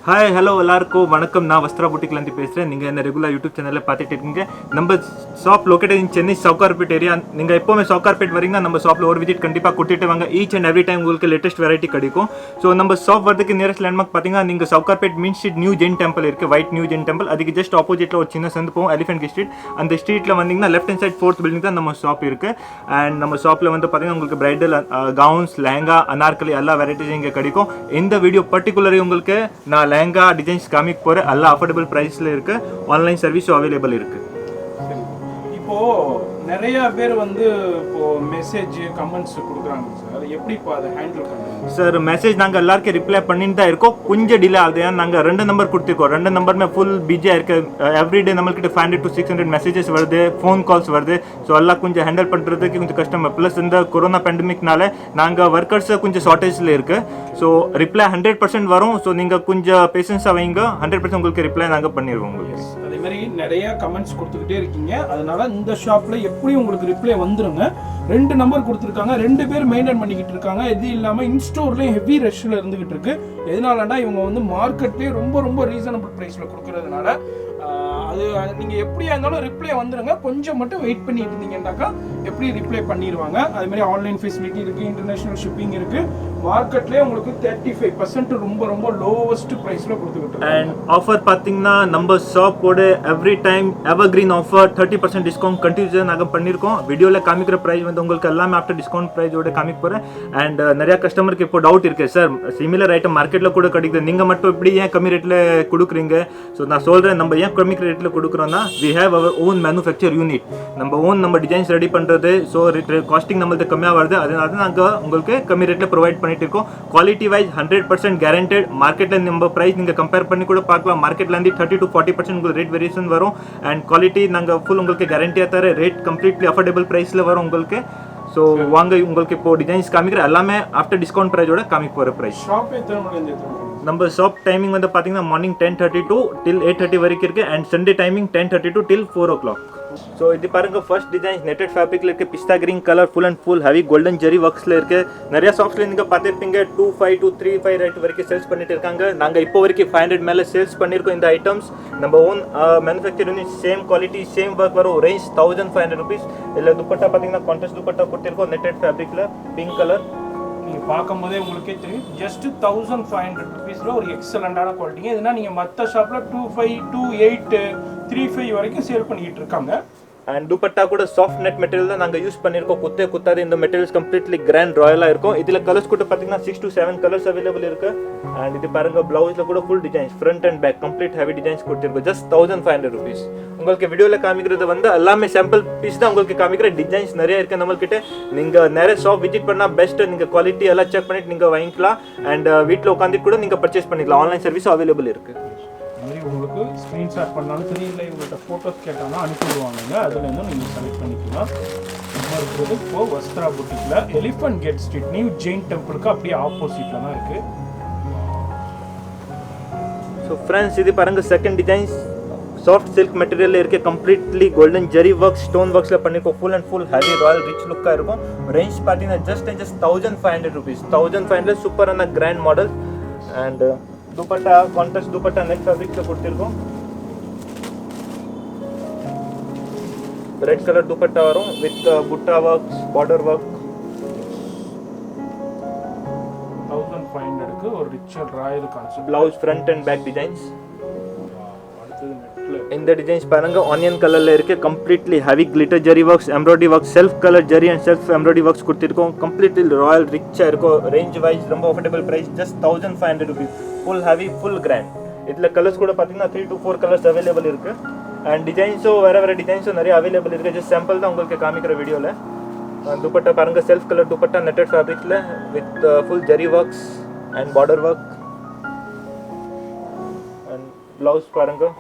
Hi hello எல்லாருக்கும் வணக்கம். நான் வஸ்த்ரா புட்டிக்லேருந்து பேசுகிறேன். நீங்கள் என்ன ரெகுலர் யூடியூப் சேனலில் பார்த்துட்டு இருக்கீங்க. நம்ம shop located in Chennai Sowcarpet area. நீங்கள் எப்போவுமே சவுகார்பேட் வரீங்க, நம்ம ஷாப்பில் ஒரு விசிட் கண்டிப்பாக கொடுத்துட்டு வாங்க. ஈச் அண்ட் எவ்ரி டைம் உங்களுக்கு லேட்டஸ்ட் வெரைட்டி கிடைக்கும். ஸோ நம்ம ஷாப் வரதுக்கு நியரஸ்ட் லேண்ட்மார்க் பார்த்தீங்கன்னா நீங்கள் சவுகார்பேட் மீன் ஸ்ட்ரீட் நியூ ஜெயின் டெம்பிள் இருக்குது. White new Jain temple. அதுக்கு ஜஸ்ட் ஆப்போசிட்டில் ஒரு சின்ன சந்து போகும், எலிஃபென்ட் ஸ்ட்ரீட். அந்த ஸ்ட்ரீட்டில் வந்தீங்கன்னா left hand side 4th building தான் நம்ம ஷாப் இருக்குது. அண்ட் நம்ம ஷாப்பில் வந்து பார்த்தீங்கன்னா உங்களுக்கு பிரைடல் கவுன்ஸ், லெஹங்கா, அனார்கலி எல்லா வெரைட்டிஸும் இங்கே கிடைக்கும். இந்த வீடியோ பர்டிகுலரி உங்களுக்கு நான் லெஹங்கா டிசைன்ஸ் காமிக்க போற எல்லா அஃபோர்டபிள் பிரைஸ்ல இருக்கு. ஆன்லைன் சர்வீஸும் அவைலபிள் இருக்கு. இப்போ நிறைய பேர் வந்து இப்போ மெசேஜ் கமெண்ட்ஸ் கொடுக்குறாங்க சார், அது எப்படி இப்போ அதை ஹேண்டில் பண்ணுறீங்க சார்? மெசேஜ் நாங்கள் எல்லாருக்கும் ரிப்ளை பண்ணிட்டு தான் இருக்கோம். கொஞ்சம் டிலே ஆகுது. நாங்கள் 2 நம்பர் கொடுத்துருக்கோம். 2 நம்பருமே ஃபுல் பிஸியாக இருக்கு. எவ்ரிடே நம்மள்கிட்ட 500 to 600 மெசேஜஸ் வருது, ஃபோன் கால்ஸ் வருது. ஸோ எல்லாம் கொஞ்சம் ஹேண்டில் பண்ணுறதுக்கு கொஞ்சம் கஷ்டம். ப்ளஸ் இந்த கொரோனா பேண்டமிக்னால நாங்கள் ஒர்க்கர்ஸை கொஞ்சம் ஷார்ட்டேஜில் இருக்கு. ஸோ ரிப்ளை 100% வரும். ஸோ நீங்கள் கொஞ்சம் பேஷன்ஸாக வைங்க. 100% உங்களுக்கு ரிப்ளை நாங்கள் பண்ணிடுவோம் உங்களுக்கு. அதே மாதிரி நிறைய கமெண்ட்ஸ் கொடுத்துக்கிட்டே இருக்கீங்க. அதனால இந்த ஷாப்ல எப்படி உங்களுக்கு ரிப்ளை வந்துருங்க. 2 நம்பர் கொடுத்துருக்காங்க, 2 பேர் மெயின்டைன் பண்ணிக்கிட்டு இருக்காங்க. இது இல்லாமல் இன்ஸ்டோர்லேயும் ஹெவி ரஷ்ல இருந்துகிட்டு இருக்கு. எதனாலனா இவங்க வந்து மார்க்கெட்லேயே ரொம்ப ரொம்ப ரீசனபிள் ப்ரைஸ்ல கொடுக்கறதுனால அது நீங்கள் எப்படியா இருந்தாலும் ரிப்ளை வந்துடுங்க. கொஞ்சம் மட்டும் வெயிட் பண்ணிட்டு இருந்தீங்கன்னாக்கா எப்படி ரிப்ளை பண்ணிடுவாங்க. அது மாதிரி ஆன்லைன் ஃபெசிலிட்டி இருக்குது, இன்டர்நேஷனல் ஷிப்பிங் இருக்குது. மார்க்கெட்லேயே உங்களுக்கு 35% ரொம்ப ரொம்ப லோவஸ்ட் ப்ரைஸில் கொடுத்துக்கிட்டு. அண்ட் ஆஃபர் பார்த்தீங்கன்னா நம்ம ஷாப்போட every time evergreen offer 30% discount கண்டினியூஸாக நாங்கள் பண்ணியிருக்கோம். வீடியோவில் காமிக்கிற ப்ரைஸ் வந்து உங்களுக்கு எல்லாமே ஆஃப்டர் டிஸ்கவுண்ட் ப்ரைஸோட காமிக்க போகிறேன். அண்ட் நிறையா கஸ்டமருக்கு இப்போ டவுட் இருக்குது, சார் சிமிலர் ஐட்டம் மார்க்கெட்டில் கூட கிடைக்குது, நீங்கள் மட்டும் இப்படி ஏன் கம்மி ரேட்டில் கொடுக்குறீங்க? ஸோ நான் சொல்கிறேன், நம்ம ஏன் கம்மி ரேட்டில் கொடுக்குறோன்னா we have our own manufacture unit. நம்ம டிசைன்ஸ் ரெடி பண்ணுறது. ஸோ காஸ்டிங் நம்மளுக்கு கம்மியாக வருது. அதனால தான் நாங்கள் உங்களுக்கு கம்மி ரேட்டில் ப்ரொவைட் பண்ணிட்டு இருக்கோம். Quality wise 100% guaranteed. மார்க்கெட்டில் நம்ம ப்ரைஸ் நீங்கள் கம்பேர் பண்ணி கூட பார்க்கலாம். மார்க்கெட்லேருந்து 30 to 40% உங்களுக்கு ரேட் வேரியேஷன் வரும். அண்ட் குவாலிட்டி நாங்கள் ஃபுல் உங்களுக்கு கேரண்டியாக தர ரேட் கம்ப்ளீட்லி அஃபோர்டபுள் ப்ரைஸில் வரும் உங்களுக்கு. ஸோ வாங்க உங்களுக்கு இப்போ டிசைன்ஸ் காமிக்கிற எல்லாமே ஆஃப்டர் டிஸ்கவுண்ட் ப்ரைஸோட காமிக்க போகிற ப்ரைஸ். நம்ம ஷாப் டைமிங் வந்து பார்த்தீங்கன்னா மார்னிங் 10:30 to till 8:30 வரைக்கும் இருக்குது. And Sunday timing 10:30 to till 4 o'clock. So இது பாருங்க, ஃபர்ஸ்ட் டிசைன் நெட்டட் ஃபேப்ரிக்ல இருக்கு. Pista green colour, full and full heavy golden zari ஒர்க்ஸ்ல இருக்கு. நிறைய ஷாப்ஸ்ல நீங்க பார்த்துருப்பீங்க 25 to 35 ரேட் வரைக்கும் சேல்ஸ் பண்ணிட்டு இருக்காங்க. நாங்கள் இப்போ வரைக்கும் 500 மேலே சேல்ஸ் பண்ணியிருக்கோம் இந்த ஐட்டம்ஸ். நம்ம own manufacturing, same quality same work வரும். Range 1500 rupees. இல்லை துப்பட்டா பார்த்தீங்கன்னா கான்ட்ராஸ்ட் துப்பட்டா கொடுத்துருக்கோம் நெட்டட் ஃபேப்ரிக்ல, பிங்க் கலர். நீங்கள் பார்க்கும் போதே உங்களுக்கே தெரியும், ஜஸ்ட் 1500 rupeesல ஒரு எக்ஸலண்டான குவாலிட்டிங்க. இதுனா நீங்கள் மற்ற ஷாப்பில் 25, 28, 35 வரைக்கும் சேல் பண்ணிக்கிட்டு இருக்காங்க. அண்ட் துப்பட்டா கூட சாஃப்ட் நெட் மெட்டீரியல் தான் நாங்கள் யூஸ் பண்ணியிருக்கோம். குத்தாது. இந்த மெட்டீரியல்ஸ் கம்ப்ளீட்லி கிராண்ட் ராயலாக இருக்கும். இதில் கலர்ஸ் கூட பார்த்தீங்கன்னா 6 to 7 கலர்ஸ் அவைலபிள் இருக்கு. அண்ட் இது பாருங்க, பிளவுஸ்ல கூட full designs, front and back complete heavy designs கொடுத்துருக்கோம். Just 1500 rupees. உங்களுக்கு வீடியோவில் காமிக்கிறது வந்து எல்லாமே சாம்பிள் பீஸ் தான். உங்களுக்கு காமிக்கிற டிசைன்ஸ் நிறைய இருக்கு நம்மள்கிட்ட. நீங்கள் நிறைய ஷாப் விசிட் பண்ணால் பெஸ்ட். நீங்கள் குவாலிட்டி எல்லாம் செக் பண்ணிட்டு நீங்கள் வாங்கிக்கலாம். அண்ட் வீட்டில் உட்காந்துட்டு கூட நீங்கள் பர்ச்சேஸ் பண்ணிக்கலாம். ஆன்லைன் சர்வீஸ் அவைலபிள் இருக்கு. உங்களுக்கு ஸ்க்ரீன்ஷாட் பண்ணாலும் சரி, இல்லை இவங்கள்ட்ட ஃபோட்டோஸ் கேட்டாலும் அனுப்பிடுவாங்க. அதுலேருந்து நீங்கள் செலக்ட் பண்ணிக்கலாம். நம்ம இருக்கிறது இப்போ வஸ்த்ரா புட்டிக்கில் Elephant Gate Street new Jain டெம்பிளுக்கு அப்படியே ஆப்போசிட்டில் தான் இருக்குது. ஸோ ஃப்ரெண்ட்ஸ், இது பாருங்க second designs. Soft silk material இருக்கு. Completely golden zari work, stone ஒர்க்ஸில் பண்ணிருக்கோம். Full and full heavy royal rich லுக்காக இருக்கும். ரேஞ்ச் பார்த்தீங்கன்னா ஜஸ்ட் 1500 rupees. 1500 சூப்பரான grand model. And dupatta contrast dupatta net fabric से கொடுத்திருக்கோம். ரெட் கலர் दुपट्टा வரும் வித் புட்டா வர்க்ஸ், பார்டர் வர்க். 1500 க்கு ஒரு richer royal concept. Blouse front and back designs. இந்த டிசைன்ஸ் பாருங்க, ஆனியன் கலர்ல இருக்கு. Completely heavy glitter zari works, embroidery works, self colour zari and self embroidery works கொடுத்திருக்கோம். கம்ப்ளீட்லி ராயல் ரிச்சா இருக்கும். ரேஞ்ச் வைஸ் ரொம்ப affordable price. Just 1500 rupees. Full heavy full grand. இதில் colours கூட பார்த்தீங்கன்னா 3 to 4 கலர்ஸ் அவைலபிள் இருக்கு. அண்ட் டிசைன்ஸும் வேற டிசைன்ஸும் நிறைய அவைலபிள் இருக்கு. ஜஸ்ட் சாம்பிள் தான் உங்களுக்கு காமிக்கிற வீடியோவில். துப்பட்டா பாருங்க, செல்ஃப் கலர் துப்பட்டா நெட்டட் ஃபேப்ரிக்ல with full zari works and border work. And blouse பாருங்க,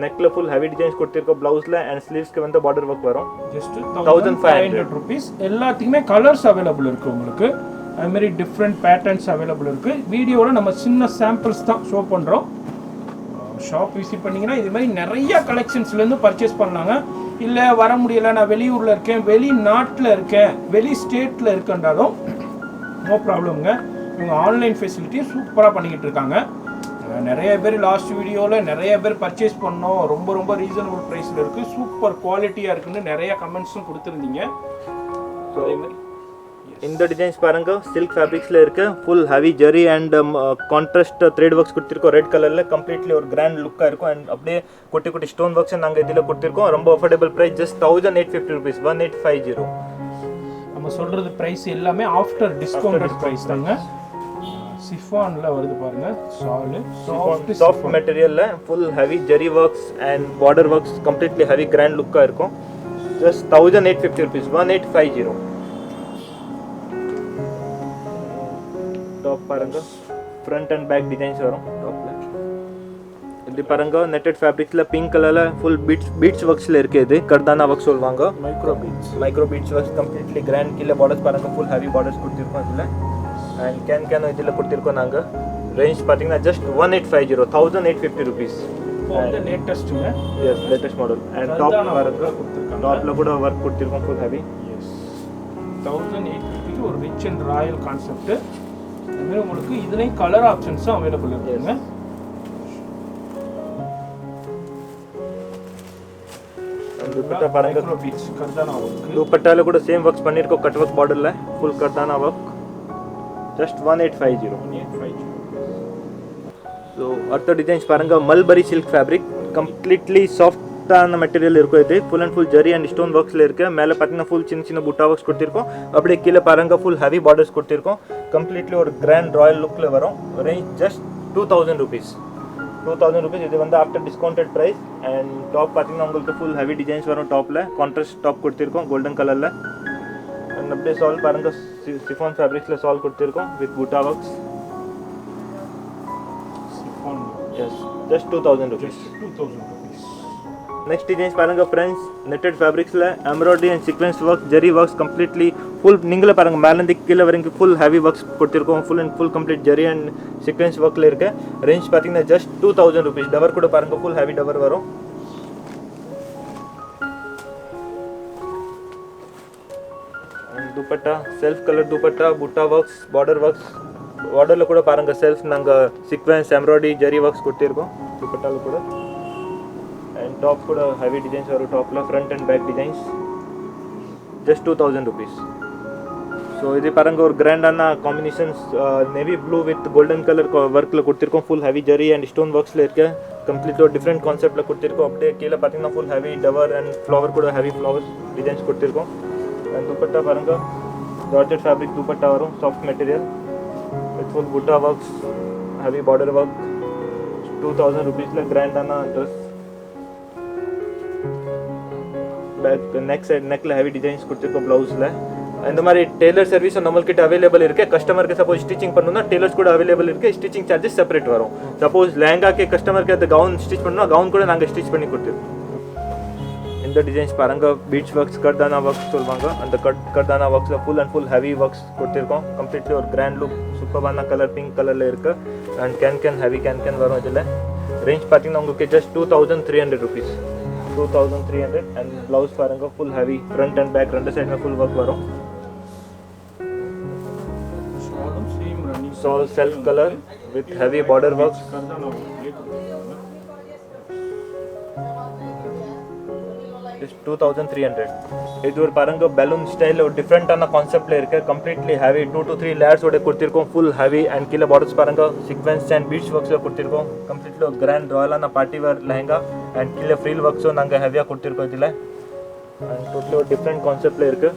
நெக்ல ஃபுல் ஹெவி டிசைன்ஸ் கொடுத்திருக்கோம் ப்ளவுஸ்ல. அண்ட் ஸ்லீவ்ஸ்க்கு வந்து பார்டர் ஒர்க் வரும். Just 1500 rupees. எல்லாத்துக்குமே கலர்ஸ் அவைலபிள் இருக்கு உங்களுக்கு. அது மாதிரி டிஃப்ரெண்ட் பேட்டர்ன்ஸ் அவைலபிள் இருக்குது. வீடியோவில் நம்ம சின்ன சாம்பிள்ஸ் தான் ஷோ பண்ணுறோம். ஷாப் விசிட் பண்ணிங்கன்னா இது மாதிரி நிறைய கலெக்ஷன்ஸ்லேருந்து பர்ச்சேஸ் பண்ணலாங்க. இல்லை வர முடியலை, நான் வெளியூரில் இருக்கேன், வெளிநாட்டில் இருக்கேன், வெளி ஸ்டேட்டில் இருக்கேன்றாலும் நோ ப்ராப்ளம்ங்க. இவங்க ஆன்லைன் ஃபெசிலிட்டியும் சூப்பராக பண்ணிக்கிட்டு இருக்காங்க. நிறைய பேர் லாஸ்ட் வீடியோவில் நிறைய பேர் பர்ச்சேஸ் பண்ணோம், ரொம்ப ரொம்ப ரீசனபிள் ப்ரைஸில் இருக்குது, சூப்பர் குவாலிட்டியாக இருக்குன்னு நிறைய கமெண்ட்ஸும் கொடுத்துருந்தீங்க. ஸோ அதே மாதிரி இந்த டிசைன்ஸ் பாருங்க சில்க் ஃபேப்ரிக்ஸ்ல இருக்கு, full heavy zari and contrast thread works கொடுத்திருக்கோம் ரெட் கலர்ல, கம்ப்ளீட்லி ஒரு கிராண்ட் லுக்கா இருக்கும். அண்ட் அப்படியே குட்டி குட்டி ஸ்டோன் ஒர்க்ஸ் நாங்க இதில் கொடுத்திருக்கோம். ரொம்ப அஃபோர்டபுள் பிரைஸ், ஜஸ்ட் 1850 rupees, 1850. நம்ம சொல்றது பிரைஸ் எல்லாமே ஆஃப்டர் டிஸ்கவுண்டட் பிரைஸ் தாங்க. சிஃபான்ல வருது பாருங்க, சாஃப்ட் மெட்டீரியல்ல full heavy zari works and border works, completely heavy grand லுக்கா இருக்கும். Just 1850 rupees, 1850. டாப் பாருங்க, ஃப்ரண்ட் அண்ட் பேக் டிசைன்ஸ் வரும் டாப்ல. இது பாருங்க நெட்டட் ஃபேப்ரிக்ஸ்ல பிங்க் கலர்ல ஃபுல் பீட்ஸ் ஒர்க்ஸ்ல இருக்கு. இது கர்தானா ஒர்க் சொல்வாங்க, micro beads works, completely grand. கீழே பார்டர்ஸ் பாருங்க ஃபுல் ஹெவி பார்டர்ஸ் கொடுத்திருக்கோம் இதுல. அண்ட் கேன் இதில் கொடுத்திருக்கோம் நாங்க. ரேஞ்ச் பாத்தீங்கன்னா ஜஸ்ட் 1850, 1850 rupees. லேட்டஸ்ட்டுங்க, S latest model. And top பாருங்க, டாப்ல கூட ஒர்க் கொடுத்திருக்கோம் ஃபுல் ஹெவி. எஸ் 1850 ஒரு ரிச் அண்ட் ராயல் கான்செப்ட். அதுமாதிரி உங்களுக்கு இதுலேயும் கலர் ஆப்ஷன்ஸும் அவைலபிள் இருக்குங்க. दुपट्टा பாருங்க, கர்தானா ஒர்க். दुपट्टाல கூட சேம் ஒர்க்ஸ் பண்ணிருக்கோம், கட் ஒர்க் பார்டர்ல full kardana work. Just 1850. So அடுத்த டிசைன்ஸ் பாருங்க, மல்பரி சில்க் ஃபேப்ரிக், கம்ப்ளீட்லி சாஃப்டான மெட்டீரியல் இருக்கும். இது full and full zari and stone ஒர்க்ஸில் இருக்குது. மேலே பார்த்தீங்கன்னா ஃபுல் சின்ன சின்ன புட்டா ஒர்க்ஸ் கொடுத்திருக்கோம். அப்படியே கீழே பாருங்க ஃபுல் ஹெவி பார்டர்ஸ் கொடுத்திருக்கோம். கம்ப்ளீட்லி ஒரு கிராண்ட் ராயல் லுக்கில் வரும். Range just 2000 rupees. 2000 rupees. இது வந்து after discounted price. And top பார்த்தீங்கன்னா உங்களுக்கு ஃபுல் ஹெவி டிசைன்ஸ் வரும். டாப்பில் கான்ட்ராஸ்ட் டாப் கொடுத்திருக்கோம் கோல்டன் கலரில். அண்ட் அப்படியே சால் பாருங்க, சிஃபான் ஃபேப்ரிக்ஸில் சால் கொடுத்திருக்கோம் with butta works. Yes, just 2000 rupees. 2000 rupees. Next designs பாருங்க friends, knitted fabricsல embroidery and sequence work, zari works, completely full. நீங்களே பாருங்க மேல இருந்து கீழ வரைக்கும் full heavy works கொடுத்திருக்கோம். full and full complete zari and sequence workல இருக்கு. ரேஞ்ச் பாத்தீங்கன்னா just 2000 rupees. டவர் கூட பாருங்க full heavy டவர் வரும். Dupatta self colour dupatta, butta works, border works. பார்டர்ல கூட பாருங்க செல்ஃப் நாங்க சீக்வென்ஸ் எம்ப்ராய்டரி ஜெரி ஒர்க்ஸ் கொடுத்திருக்கோம் துப்பட்டால கூட. அண்ட் டாப் கூட ஹெவி டிசைன்ஸ் வரும். டாப்ல front and back designs. Just 2000 rupees. So இது பாருங்க ஒரு கிராண்டான combinations, navy blue with golden colour ஒர்க்கில் கொடுத்திருக்கோம். Full heavy zari and stone ஒர்க்ஸில் இருக்கு. கம்ப்ளீட் ஒரு டிஃப்ரெண்ட் கான்செப்டில் கொடுத்திருக்கோம். அப்படியே கீழே பார்த்தீங்கன்னா full heavy tower and flower கூட ஹெவி ஃப்ளவர்ஸ் டிசைன்ஸ் கொடுத்திருக்கோம். அண்ட் துப்பட்டா பாருங்க ஜார்ஜெட் ஃபேப்ரிக் துப்பட்டா வரும், soft material with full butta works, heavy border work. 2000 rupees la grand ana dress. Back neck side neck la heavy designs கொடுத்திருக்க blouse la. இந்த மாதிரி Taylor service நம்மள்கிட்ட available இருக்கு. கஸ்டமருக்கு suppose stitching பண்ணணும்னா tailors கூட available இருக்கு. ஸ்டிச்சிங் சார்ஜஸ் செப்பரேட் வரும். சப்போஸ் லெஹங்கா கஸ்டமருக்கு அந்த கவுன் ஸ்டிச் பண்ணனும், கவுன் கூட நாங்க ஸ்டிச் பண்ணி கொடுத்துருவோம். இந்த டிசைன்ஸ் பாருங்க பீட்ஸ் ஒர்க்ஸ், கர்தானா ஒர்க்ஸ் சொல்வாங்க. அந்த கர்தானா ஒர்க்ஸ்ல full and full heavy works கொடுத்திருக்கோம். கம்ப்ளீட்லி ஒரு கிராண்ட் லுக், சூப்பரான கலர் பிங்க் கலர்ல இருக்கு. அண்ட் கேன் ஹெவி கேன் வரும் இதுல. ரேஞ்ச் பாத்தீங்கன்னா உங்களுக்கு ஜஸ்ட் 2300 rupees. 2300. அண்ட் பிளவுஸ் பாருங்க full heavy front and back ரெண்டு சைடுல ஃபுல் ஒர்க் வரும். Shawl self colour with heavy border works. Just 2300. இது ஒரு பாருங்க பலூன் ஸ்டைல்ல ஒரு டிஃபரெண்டான கான்செப்ட்ல இருக்கு. கம்ப்ளீட்லி ஹெவி 2 to 3 லேயர்ஸ் ஓட கொடுத்திருக்கோம். ஃபுல் ஹெவி அண்ட் கீழ பார்டர்ஸ் பாருங்க சீக்வென்ஸ் அண்ட் பீட்ஸ் ஒர்க்ஸ்ல கொடுத்திருக்கோம். கம்ப்ளீட்லி ஒரு கிராண்ட் ராயலான பார்ட்டி வேர் லெஹங்கா அண்ட் கீழ ஃப்ரீல் ஒர்க்ஸும் நாங்க ஹெவியா கொடுத்திருக்கோம் இதுல. அண்ட் டோட்டலி ஒரு டிஃபரெண்ட் கான்செப்ட்ல இருக்கு.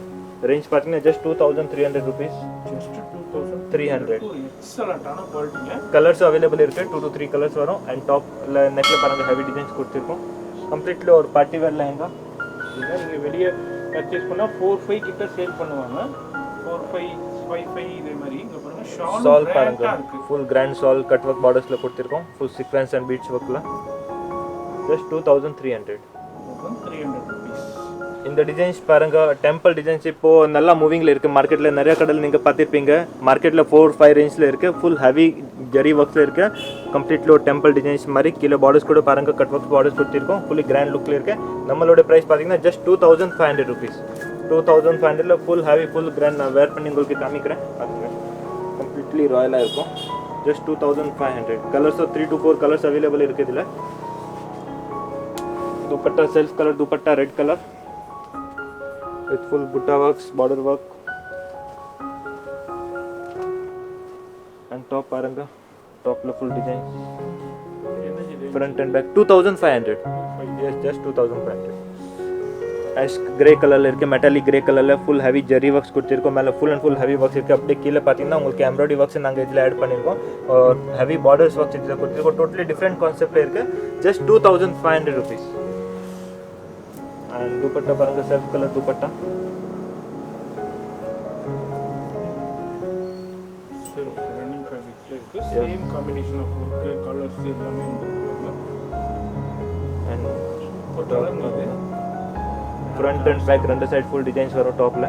ரேஞ்ச் பாத்தீங்கன்னா just 2300 rupees. Just 2300. எக்ஸலென்ட்டான குவாலிட்டிங்க. Colours available இருக்கு. 2 to 3 கலர்ஸ் வரும். அண்ட் டாப்ல நெக்ல பாருங்க ஹெவி டிசைன்ஸ் கொடுத்திருக்கோம். கம்ப்ளீட்லி ஒரு பார்ட்டி வேர் லெஹங்கா. நீங்கள் வெளியே பர்ச்சேஸ் பண்ணால் 4-5 கிட்ட சேல் பண்ணுவாங்க. 4-5 5-5 இதே மாதிரி. இங்கே பாருங்கள் ஷால் பாருங்க full grand shawl cut work பார்டர்ஸில் கொடுத்துருக்கோம். ஃபுல் சீக்வென்ஸ் அண்ட் பீட்ஸ் ஒர்க்கில். ஜஸ்ட் 2300. 300 rupees. இந்த டிசைன்ஸ் பாருங்க டெம்பிள் டிசைன்ஸ் இப்போ நல்லா மூவிங்ல இருக்கு. மார்க்கெட்ல நிறைய கடையில் நீங்க பார்த்திருப்பீங்க. மார்க்கெட்ல 4-5 ரேஞ்ச்ல இருக்கு. ஃபுல் ஹெவி ஜெரி ஒர்க்ஸ்ல இருக்கு. கம்ப்ளீட்லி ஒரு டெம்பிள் டிசைன்ஸ் மாதிரி. கீழே பார்டர்ஸ் கூட பாருங்க கட் ஒர்க் பார்டர்ஸ் கொடுத்திருக்கோம். ஃபுல்லி கிராண்ட் லுக்ல இருக்கு. நம்மளோட பிரைஸ் பாத்தீங்கன்னா ஜஸ்ட் 2500 rupees. 2500ல ஃபுல் ஹெவி ஃபுல் கிராண்ட் நான் வேர் பண்ணி உங்களுக்கு காமிக்கிறேன். பாருங்க கம்ப்ளீட்லி ராயலா இருக்கும். just 2500. Colors of 3 to 4 colors available இருக்கு இதுல. दुपट्टा self colour dupatta red colour with full butta works, border work and top paranga, top la full design, front and back 2500. Yes, just 2500. ash grey color la irukku, metallic grey color la full heavy jari works கொடுத்திருக்கோம். மேல full and full heavy works இருக்கு. அப்படியே கீழ பாத்தீங்கன்னா உங்களுக்கு embroidery works நாங்க இதுல add பண்ணிருக்கோம். heavy borders works இதுல கொடுத்திருக்கோம். totally different concept ல இருக்கு. just 2500 rupees. and dupatta paranga self color dupatta, running fabric la irukku. Same combination of work colors எல்லாமே வந்துருக்கு. and போட்டோல front and back ரெண்டு side full designs வரும் டாப்ல.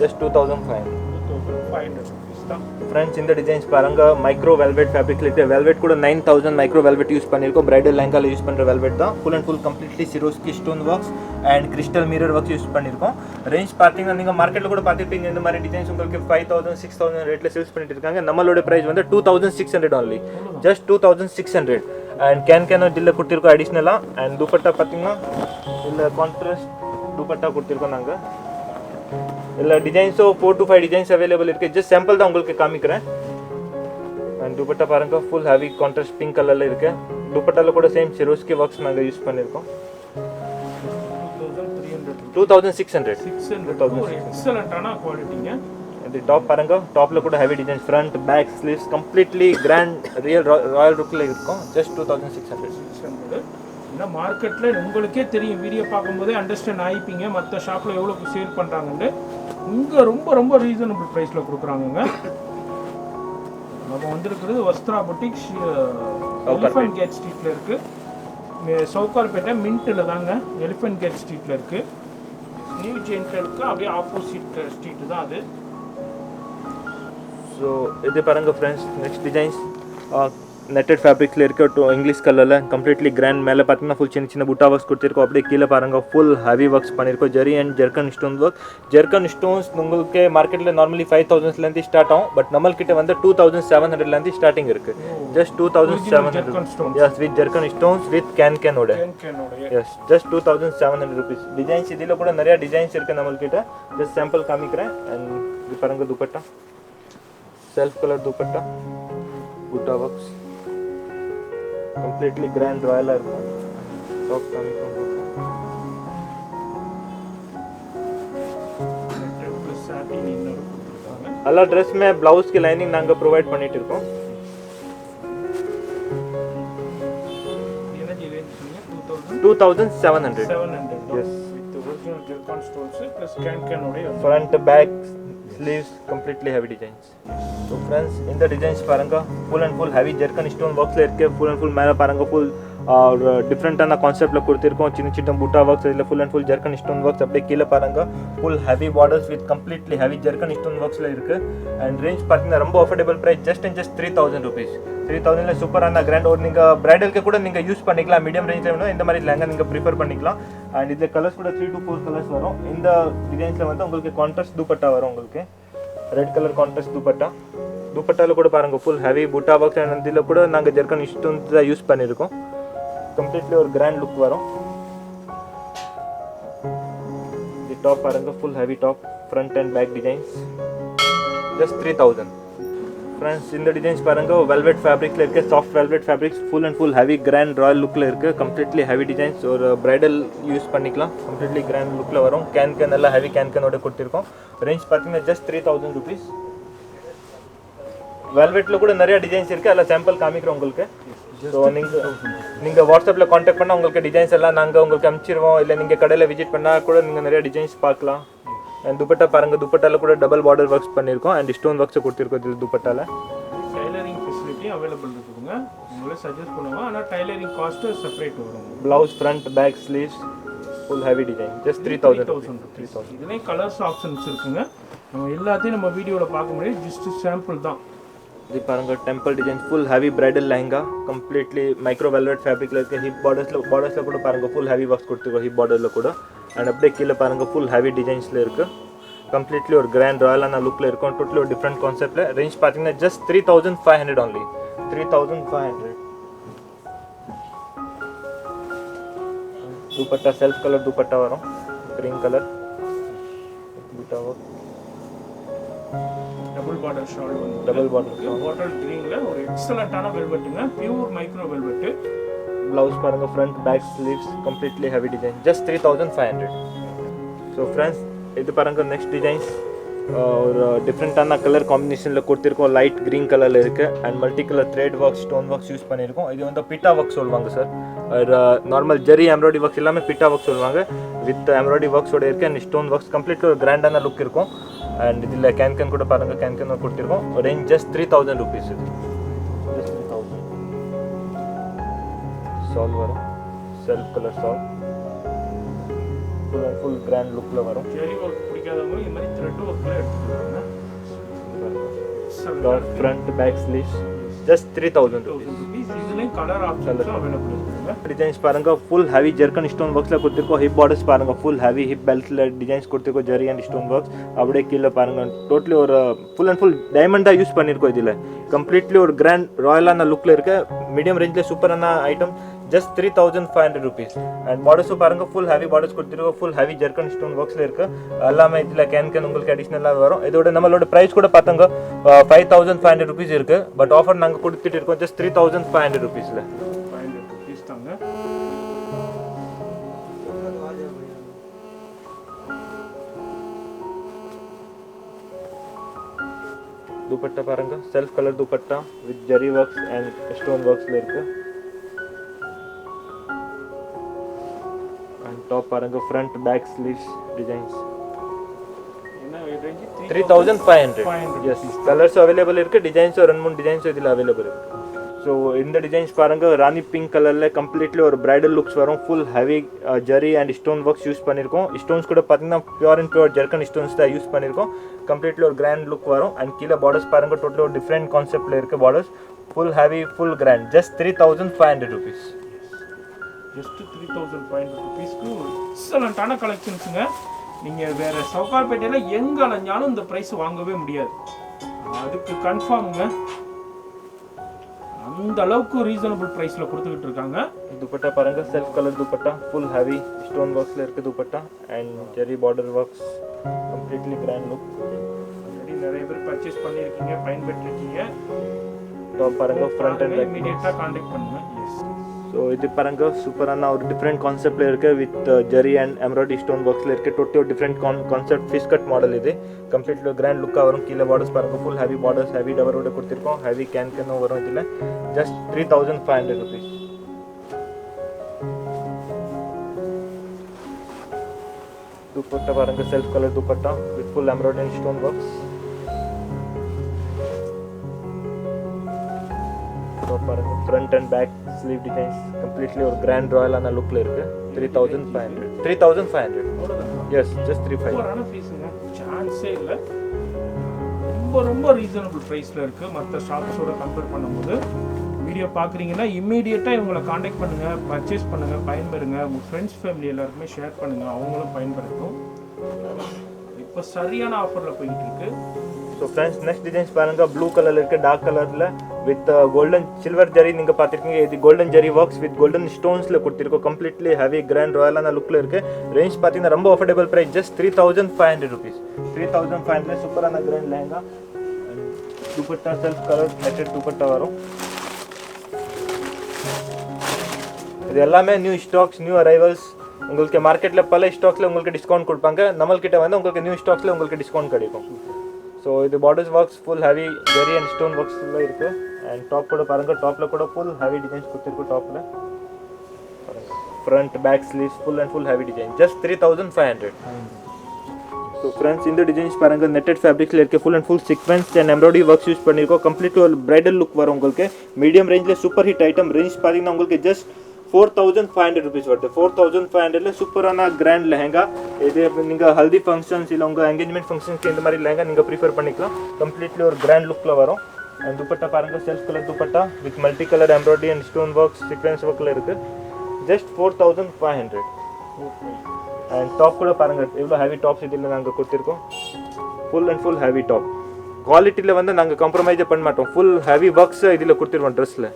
just 2500 rupees தான். friends இந்த டிசைன்ஸ் பாருங்க மைக்ரோ வெல்வெட் ஃபேப்ரிக்ல இருக்கு. வெல்வெட் கூட 9000 மைக்ரோ வெல்வெட் யூஸ் பண்ணிருக்கோம். பிரைடல் லெஹங்கால யூஸ் பண்ற வெல்வெட் தான். Full and full completely சிரோஸ்கி stone works and crystal mirror works use பண்ணிருக்கோம். ரேஞ்ச் பாத்தீங்கன்னா நீங்க மார்க்கெட்ல கூட பாத்திருப்பீங்க இந்த மாதிரி டிசைன்ஸ் உங்களுக்கு 5000 6000 ரேட்ல சேல்ஸ் பண்ணிட்டு இருக்காங்க. நம்மளோட பிரைஸ் வந்து 2600 only, just 2600. and can டில்ல கொடுத்திருக்கோம் அடிஷனலா. and dupatta பாத்தீங்கன்னா இல்ல கான்ட்ராஸ்ட் dupatta கொடுத்திருக்கோம் நாங்க. இல்ல டிசைன்ஸோ 4 to 5 டிசைன்ஸ் அவைலபிள் இருக்கு. ஜஸ்ட் சாம்பிள் தான் உங்களுக்கு காமிக்கிறேன். and dupatta பாருங்க full heavy contrast pink கலர்ல இருக்கு. dupattaல கூட சேம் சிரோஸ்கி வர்க்ஸ் நாங்க யூஸ் பண்ணிருக்கோம். 2600 எக்ஸலென்ட்டான குவாலிட்டிங்க. இந்த டாப் பாருங்க, டாப்ல கூட heavy design front back sleeves completely grand real royal லுக்ல இருக்கும். just 2600. ஏன்னா மார்க்கெட்ல உங்களுக்கே தெரியும், வீடியோ பார்க்கும்போதே அண்டர்ஸ்டாண்ட் ஆயிப்பீங்க மற்ற ஷாப்ல எவ்வளோக்கு சேல் பண்றாங்கன்னு. இங்க ரொம்ப ரொம்ப ரீசனபிள் பிரைஸ்ல கொடுக்குறாங்கங்க. நம்ம வந்திருக்கிறது வஸ்த்ரா புட்டிக், எலிஃபண்ட் கேட் ஸ்ட்ரீட்ல இருக்கு. சவுகார்பேட்டை மின்ட்ல தாங்க, எலிஃபண்ட் கேட் ஸ்ட்ரீட்ல இருக்கு. நியூ ஜென்டலுக்கு அப்படியே ஆப்போசிட் ஸ்ட்ரீட் தான் அது. ஸோ இது பாருங்க ஃப்ரெண்ட்ஸ், நெக்ஸ்ட் டிசைன்ஸ் நெட்டட் ஃபேப்ரிக்ல இருக்க இங்கிலீஷ் கலர்ல கம்ப்ளீட்லி கிராண்ட். மேலே பார்த்தீங்கன்னா ஃபுல் சின்ன சின்ன புட்டா ஒர்க்ஸ் கொடுத்துருக்கோம். அப்படியே கீழே பாருங்க ஃபுல் ஹெவி ஒர்க்ஸ் பண்ணியிருக்கோம். Zari and zircon stone work. Zircon stones உங்களுக்கு மார்க்கெட்டில் நார்மலி 5000லேருந்து ஸ்டார்ட் ஆகும். பட் நம்மள்கிட்ட வந்து 2700லேருந்து ஸ்டார்டிங் இருக்கு. Just 2700. Yes with zircon stones with கேனோட. Yes just 2700 rupees. டிசைன்ஸ் இதில் கூட நிறைய டிசைன்ஸ் இருக்கு நம்மள்கிட்ட. ஜஸ்ட் சாம்பிள் காமிக்கிறேன். அண்ட் இது பாருங்க துப்பட்டா, செல்ஃப் கலர் துப்பட்டா, புட்டா ஒர்க்ஸ் completely grand royal இருக்கும். டாப் காமிக்கும் எல்லா ட்ரெஸ் में ब्लाउज की लाइनिंग நாங்க ப்ரொவைட் பண்ணிட்டு இருக்கோம். என்ன ரேஞ்ச் சொன்னீங்க? 2700. Yes, with original zircon stones plus can ஓட front back sleeves completely heavy designs. So friends, இந்த டிசைன்ஸ் பாருங்க full and full heavy jerkin stone works ல இருக்கு. full and full மேல பாருங்க full டிஃப்ரெண்டான கான்செப்ட்ல கொடுத்திருக்கோம். சின்ன சின்ன புட்டா ஒர்க்ஸ் இதுல full and full jerkin stone works. அப்படியே கீழ பாருங்க full heavy borders with completely heavy jerkin stone works ல இருக்கு. and range பாத்தீங்கன்னா ரொம்ப அஃபோர்டபிள் பிரைஸ், just 3000 rupees. 3000 ல சூப்பரான கிராண்ட். ஒரு நீங்க பிரைடலுக்கு கூட நீங்க யூஸ் பண்ணிக்கலாம். மீடியம் ரேஞ்ச்ல வேணும் இந்த மாதிரி லெஹங்கா நீங்க ப்ரிஃபர் பண்ணிக்கலாம். and இதுல கலர்ஸ் கூட 3 to 4 கலர்ஸ் வரும். இந்த டிசைன்ஸ்ல வந்து உங்களுக்கு கான்ட்ராஸ்ட் துப்பட்டா வரும். உங்களுக்கு ரெட் கலர் கான்ட்ராஸ்ட் துப்பட்டா. துப்பட்டால கூட பாருங்க full heavy butta works and இதுல கூட நாங்க ஜெர்கன் ஸ்டோன்ஸ் தான் யூஸ் பண்ணிருக்கோம். கம்ப்ளீட்லி ஒரு கிராண்ட் லுக் வரும். தி டாப் பாருங்க full heavy top, front and back designs. just 3000. Friends இந்த டிசைன்ஸ் பாருங்க வெல்வெட் ஃபேப்ரிக்ல இருக்கு. Soft velvet fabrics full and full heavy grand royal லுக்ல இருக்கு. Completely heavy designs. ஒரு பிரைடல் யூஸ் பண்ணிக்கலாம். கம்ப்ளீட்லி கிராண்ட் லுக்ல வரும். கேன் எல்லாம் ஹெவி கேனோட கொடுத்திருக்கோம். ரேஞ்ச் பார்த்தீங்கன்னா just 3000 rupees. வெல்வெட்ல கூட நிறைய டிசைன்ஸ் இருக்கு. அதெல்லாம் சாம்பிள் காமிக்கிறோம் உங்களுக்கு. ஸோ நீங்க வாட்ஸ்அப்ல காண்டாக்ட் பண்ணா உங்களுக்கு டிசைன்ஸ் எல்லாம் நாங்க உங்களுக்கு அனுப்பிச்சிருவோம். இல்லை நீங்க கடையில் விசிட் பண்ணா கூட நீங்க நிறைய டிசைன்ஸ் பார்க்கலாம். அண்ட் துப்பட்டா பாருங்க, துப்பட்டால கூட டபுள் பார்டர் ஒர்க்ஸ் பண்ணிருக்கோம். அண்ட் ஸ்டோன் ஒர்க்ஸ் கொடுத்திருக்கோம் இது துப்பட்டால. டைலரிங் ஃபெசிலிட்டி அவைலபிள் இருக்குங்க. உங்களே சஜஸ்ட் பண்ணுவோம். ஆனா டைலரிங் காஸ்ட் செப்பரேட் வரும். Blouse front back sleeves full heavy design just 3000 rupees. இதுலயே கலர்ஸ் ஆப்ஷன்ஸ் இருக்குங்க. நம்ம எல்லாத்தையும் நம்ம வீடியோல பார்க்க முடியாது. ஜஸ்ட் சாம்பிள் தான். இது பாருங்க temple design full heavy bridal lehenga. Completely micro velvet ஃபேப்ரிக்ல இருக்கு. ஹிப் பார்டர்ஸ்ல கூட பாருங்க ஃபுல் ஹெவி ஒர்க்ஸ் கொடுத்திருக்கோம் ஹிப் பார்டர்ல கூட. அண்ட் அப்படியே கீழே பாருங்க ஃபுல் ஹெவி டிசைன்ஸ்ல இருக்கு. கம்ப்ளீட்லி ஒரு கிராண்ட் ராயலான லுக்கில் இருக்கும். டோட்டலி ஒரு டிஃப்ரெண்ட் கான்செப்டில். ரேஞ்ச் பார்த்தீங்கன்னா just 3500 only. 3500. Dupatta self colour dupatta वரும் ग्रीन कलर दुपट्टा वो டபுள் பார்டர் ஷால் வந்து डबल बॉर्डर பாட்டில் கிரீன்ல ஒரு எக்ஸலென்ட்டான வெல்வெட்டுங்க, பியூர் மைக்ரோ வெல்வெட். ब्लाउज பாருங்க front back sleeves completely heavy design just 3500. So friends இது பாருங்க நெக்ஸ்ட் டிசைன்ஸ் ஒரு டிஃப்ரெண்ட்டான கலர் காம்பினேஷனில் கொடுத்துருக்கோம். லைட் க்ரீன் கலரில் இருக்குது and multi colour thread work stone works use பண்ணியிருக்கோம். இது வந்து பிட்டா ஒர்க் சொல்லுவாங்க சார். நார்மல் ஜெரி எம்ப்ராய்டரி ஒர்க்ஸ் எல்லாமே பிட்டா ஒர்க் சொல்லுவாங்க. வித் எம்ப்ராய்டரி ஒர்க்ஸோட இருக்குது அண்ட் ஸ்டோன் ஒர்க்ஸ் கம்ப்ளீட்லி ஒரு கிராண்டான லுக் இருக்கும். அண்ட் இதில் கேன் கூட பாருங்கள் கேன் கொடுத்துருக்கோம். Range just 3000 rupees. இது ஜஸ்ட் 3000. சால் வரும் செல்ஃப் கலர் சால் ஃபுல் கிராண்ட் லுக்கில் வரும். ஜெரி ஒர்க் பிடிக்காதவங்க இந்த மாதிரி த்ரெட் ஒர்க்ல எடுத்துக்கலாங்க. Front back sleeves just 3000 rupees. இதுலயும் கலர் ஆப்ஷன்ஸ் அவைலபிள் இருக்குங்க. டிசைன்ஸ் பாருங்க ஃபுல் ஹெவி ஜெர்கன் ஸ்டோன் ஒர்க்ஸ்ல கொடுத்திருக்கோம். ஹிப் பார்டர்ஸ் பாருங்க ஃபுல் ஹெவி ஹிப் பெல்ட்ல டிசைன்ஸ் கொடுத்திருக்கோம். ஜெரி அண்ட் ஸ்டோன் ஒர்க்ஸ் அப்படியே கீழே பாருங்க டோட்டலி ஒரு ஃபுல் அண்ட் ஃபுல் டைமண்டா யூஸ் பண்ணிருக்கோம். இதுல கம்ப்ளீட்லி ஒரு கிராண்ட் ராயலான லுக்ல இருக்க மீடியம் ரேஞ்ச்ல சூப்பரான ஐட்டம் ஜஸ்ட் 3500 rupees. அண்ட் பார்டர்ஸும் பாருங்க ஃபுல் ஹெவி பார்டர்ஸ் கொடுத்திருக்கோம். ஃபுல் ஹெவி ஜெர்கன் ஸ்டோன் ஒர்க்ஸ்ல இருக்கு. எல்லாமே இதுல கேன் உங்களுக்கு அடிஷனலாக வரும். இதோட நம்மளோட பிரைஸ் கூட பார்த்தாங்க 5500 rupees இருக்கு. பட் ஆஃபர் நாங்க கொடுத்துட்டு இருக்கோம் ஜஸ்ட் 3500 rupeesல. 500 rupees தாங்க. दुपट्टा பாருங்க self colour dupatta with zari works and stone ஒர்க்ஸ்ல இருக்கு. அண்ட் டாப் பாருங்க ஃப்ரண்ட் பேக் ஸ்லீவ்ஸ் டிசைன்ஸ் என்ன ரேஞ்ச் 3500. எஸ் கலர்ஸ் அவைலபிள் இருக்கு. டிசைன்ஸ் ரெண்டு மூணு டிசைன்ஸ் இதில் அவைலபிள் இருக்கு. ஸோ இந்த டிசைன்ஸ் பாருங்க ராணி பிங்க் கலர்ல கம்ப்ளீட்லி ஒரு பிரைடல் லுக்ஸ் வரும். Full heavy zari and stone works use பண்ணியிருக்கோம். ஸ்டோன்ஸ் கூட பார்த்தீங்கன்னா pure and pure zircon stones தான் யூஸ் பண்ணியிருக்கோம். கம்ப்ளீட்லி ஒரு கிராண்ட் லுக் வரும். அண்ட் கீழே பார்டர்ஸ் பாருங்க டோட்டலி ஒரு டிஃப்ரெண்ட் கான்செப்ட்ல இருக்கு. Borders full heavy full grand just 3500 rupees. Just 3500 rupeesக்கு எக்ஸலென்ட்டான கலெக்ஷன்ஸுங்க. நீங்கள் வேறு சவுகார்பேட்டையில் எங்கே அலைஞ்சாலும் இந்த ப்ரைஸ் வாங்கவே முடியாது. அதுக்கு கன்ஃபார்முங்க. அந்த அளவுக்கு ரீசனபிள் ப்ரைஸில் கொடுத்துக்கிட்டு இருக்காங்க. दुपट्टा பாருங்க self colour dupatta full heavy stone ஒர்க்ஸ்ல இருக்கு dupatta and zari border works completely grand look. Already நிறைய பேர் பர்ச்சேஸ் பண்ணியிருக்கீங்க, பயன்பெற்றிருக்கீங்க. டாப் பாருங்க ஃப்ரண்ட் அண்ட் பேக் இமீடியட்டாக கான்டாக்ட் பண்ணுங்க. எஸ் ஸோ இது பாருங்க சூப்பரான ஒரு டிஃப்ரெண்ட் கான்செப்ட்ல இருக்கு. With zari and embroidery stone ஒர்க்ஸ்ல இருக்கு. டோட்டலி ஒரு different concept fish cut model. இது கம்ப்ளீட்லி கிராண்ட் லுக்காக வரும். கீழே பார்டர்ஸ் பாருங்க ஃபுல் ஹெவி பார்டர்ஸ் ஹெவி டவரோட கொடுத்துருக்கோம். ஹெவி கேனும் வரும். இதில் ஜஸ்ட் 3500 rupees. दुपट्टा பாருங்க self colour dupatta with full embroidery stone works. பாருங்க front and back sleeve designs completely ஒரு கிராண்ட் ராயலான லுக்ல இருக்கு. 3500. Yes just 3500. பீஸுங்க, சான்ஸே இல்லை. ரொம்ப ரீசனபிள் ப்ரைஸில் இருக்குது. மற்ற ஷாப்ஸோட கம்பேர் பண்ணும்போது வீடியோ பார்க்குறீங்கன்னா இம்மீடியட்டாக இவங்களை காண்டாக்ட் பண்ணுங்கள், பர்ச்சேஸ் பண்ணுங்கள், பயன்பெறுங்க. உங்கள் ஃப்ரெண்ட்ஸ் ஃபேமிலி எல்லாருக்குமே ஷேர் பண்ணுங்கள், அவங்களும் பயன்படுத்தும். இப்போ சரியான ஆஃபரில் போயிட்டு இருக்கு. ஸோ ஃப்ரெண்ட்ஸ் நெக்ஸ்ட் டிசைன்ஸ் பாருங்க ப்ளூ கலர்ல இருக்கு. டார்க் கலர்ல வித் கோல்டன் சில்வர் ஜரி நீங்க பார்த்துருக்கீங்க. இது golden zari works with golden ஸ்டோன்ஸ்ல கொடுத்துருக்கோம். கம்ப்ளீட்லி ஹெவி கிராண்ட் ராயலான லுக்ல இருக்கு. ரேஞ்ச் பார்த்தீங்கன்னா ரொம்ப அஃபோர்டபுள் பிரைஸ் ஜஸ்ட் 3500 rupees. 3500 சூப்பரான grand lehenga. Dupatta self colour netted dupatta வரும். இது எல்லாமே நியூ ஸ்டாக்ஸ் நியூ அரைவல்ஸ். உங்களுக்கு மார்க்கெட்ல பல ஸ்டாக்ஸ்ல உங்களுக்கு டிஸ்கவுண்ட் கொடுப்பாங்க. நம்மள்கிட்ட வந்து உங்களுக்கு நியூ ஸ்டாக்ஸ்ல உங்களுக்கு டிஸ்கவுண்ட் கிடைக்கும். ஸோ இது borders works full heavy zari and stone ஒர்க்ஸ்ல இருக்கு. அண்ட் டாப் கூட பாருங்க டாப்ல கூட ஃபுல் ஹெவி டிசைன்ஸ் கொடுத்துருக்கு. டாப்ல front back sleeves full and full heavy design just 3500. So friends இந்த டிசைன்ஸ் பாருங்க நெட்டட் ஃபேப்ரிக்ஸில் இருக்க full and full sequence and embroidery works use பண்ணியிருக்கோம். கம்ப்ளீட் ஒரு பிரைடல் லுக் வரும் உங்களுக்கு. மீடியம் ரேஞ்சில் சூப்பர் ஹிட் ஐட்டம். ரேஞ்ச் பார்த்தீங்கன்னா உங்களுக்கு ஜஸ்ட் 4500 rupees வருது. 4500ல சூப்பரான கிராண்ட் லெஹங்கா. இது நீங்கள் ஹல்தி ஃபங்க்ஷன்ஸ் இல்லை உங்கள் என்கேஜ்மெண்ட் ஃபங்க்ஷன்ஸ்க்கு இந்த மாதிரி லெஹங்கா நீங்கள் ப்ரிஃபர் பண்ணிக்கலாம். கம்ப்ளீட்லி ஒரு கிராண்ட் லுக்கில் வரும். அண்ட் துப்பட்டா பாருங்கள் self colour dupatta with multi colour embroidery and stone works sequence ஒர்க்கில் இருக்குது. ஜஸ்ட் 4500. அண்ட் டாப் கூட பாருங்கள் எவ்வளோ ஹெவி டாப்ஸ் இதில் நாங்கள் கொடுத்துருக்கோம். Full and full heavy top. குவாலிட்டியில் வந்து நாங்கள் காம்ப்ரமைஸே பண்ண மாட்டோம். ஃபுல் ஹெவி ஒர்க்ஸ் இதில் கொடுத்துருவோம் ட்ரெஸ்ஸில்.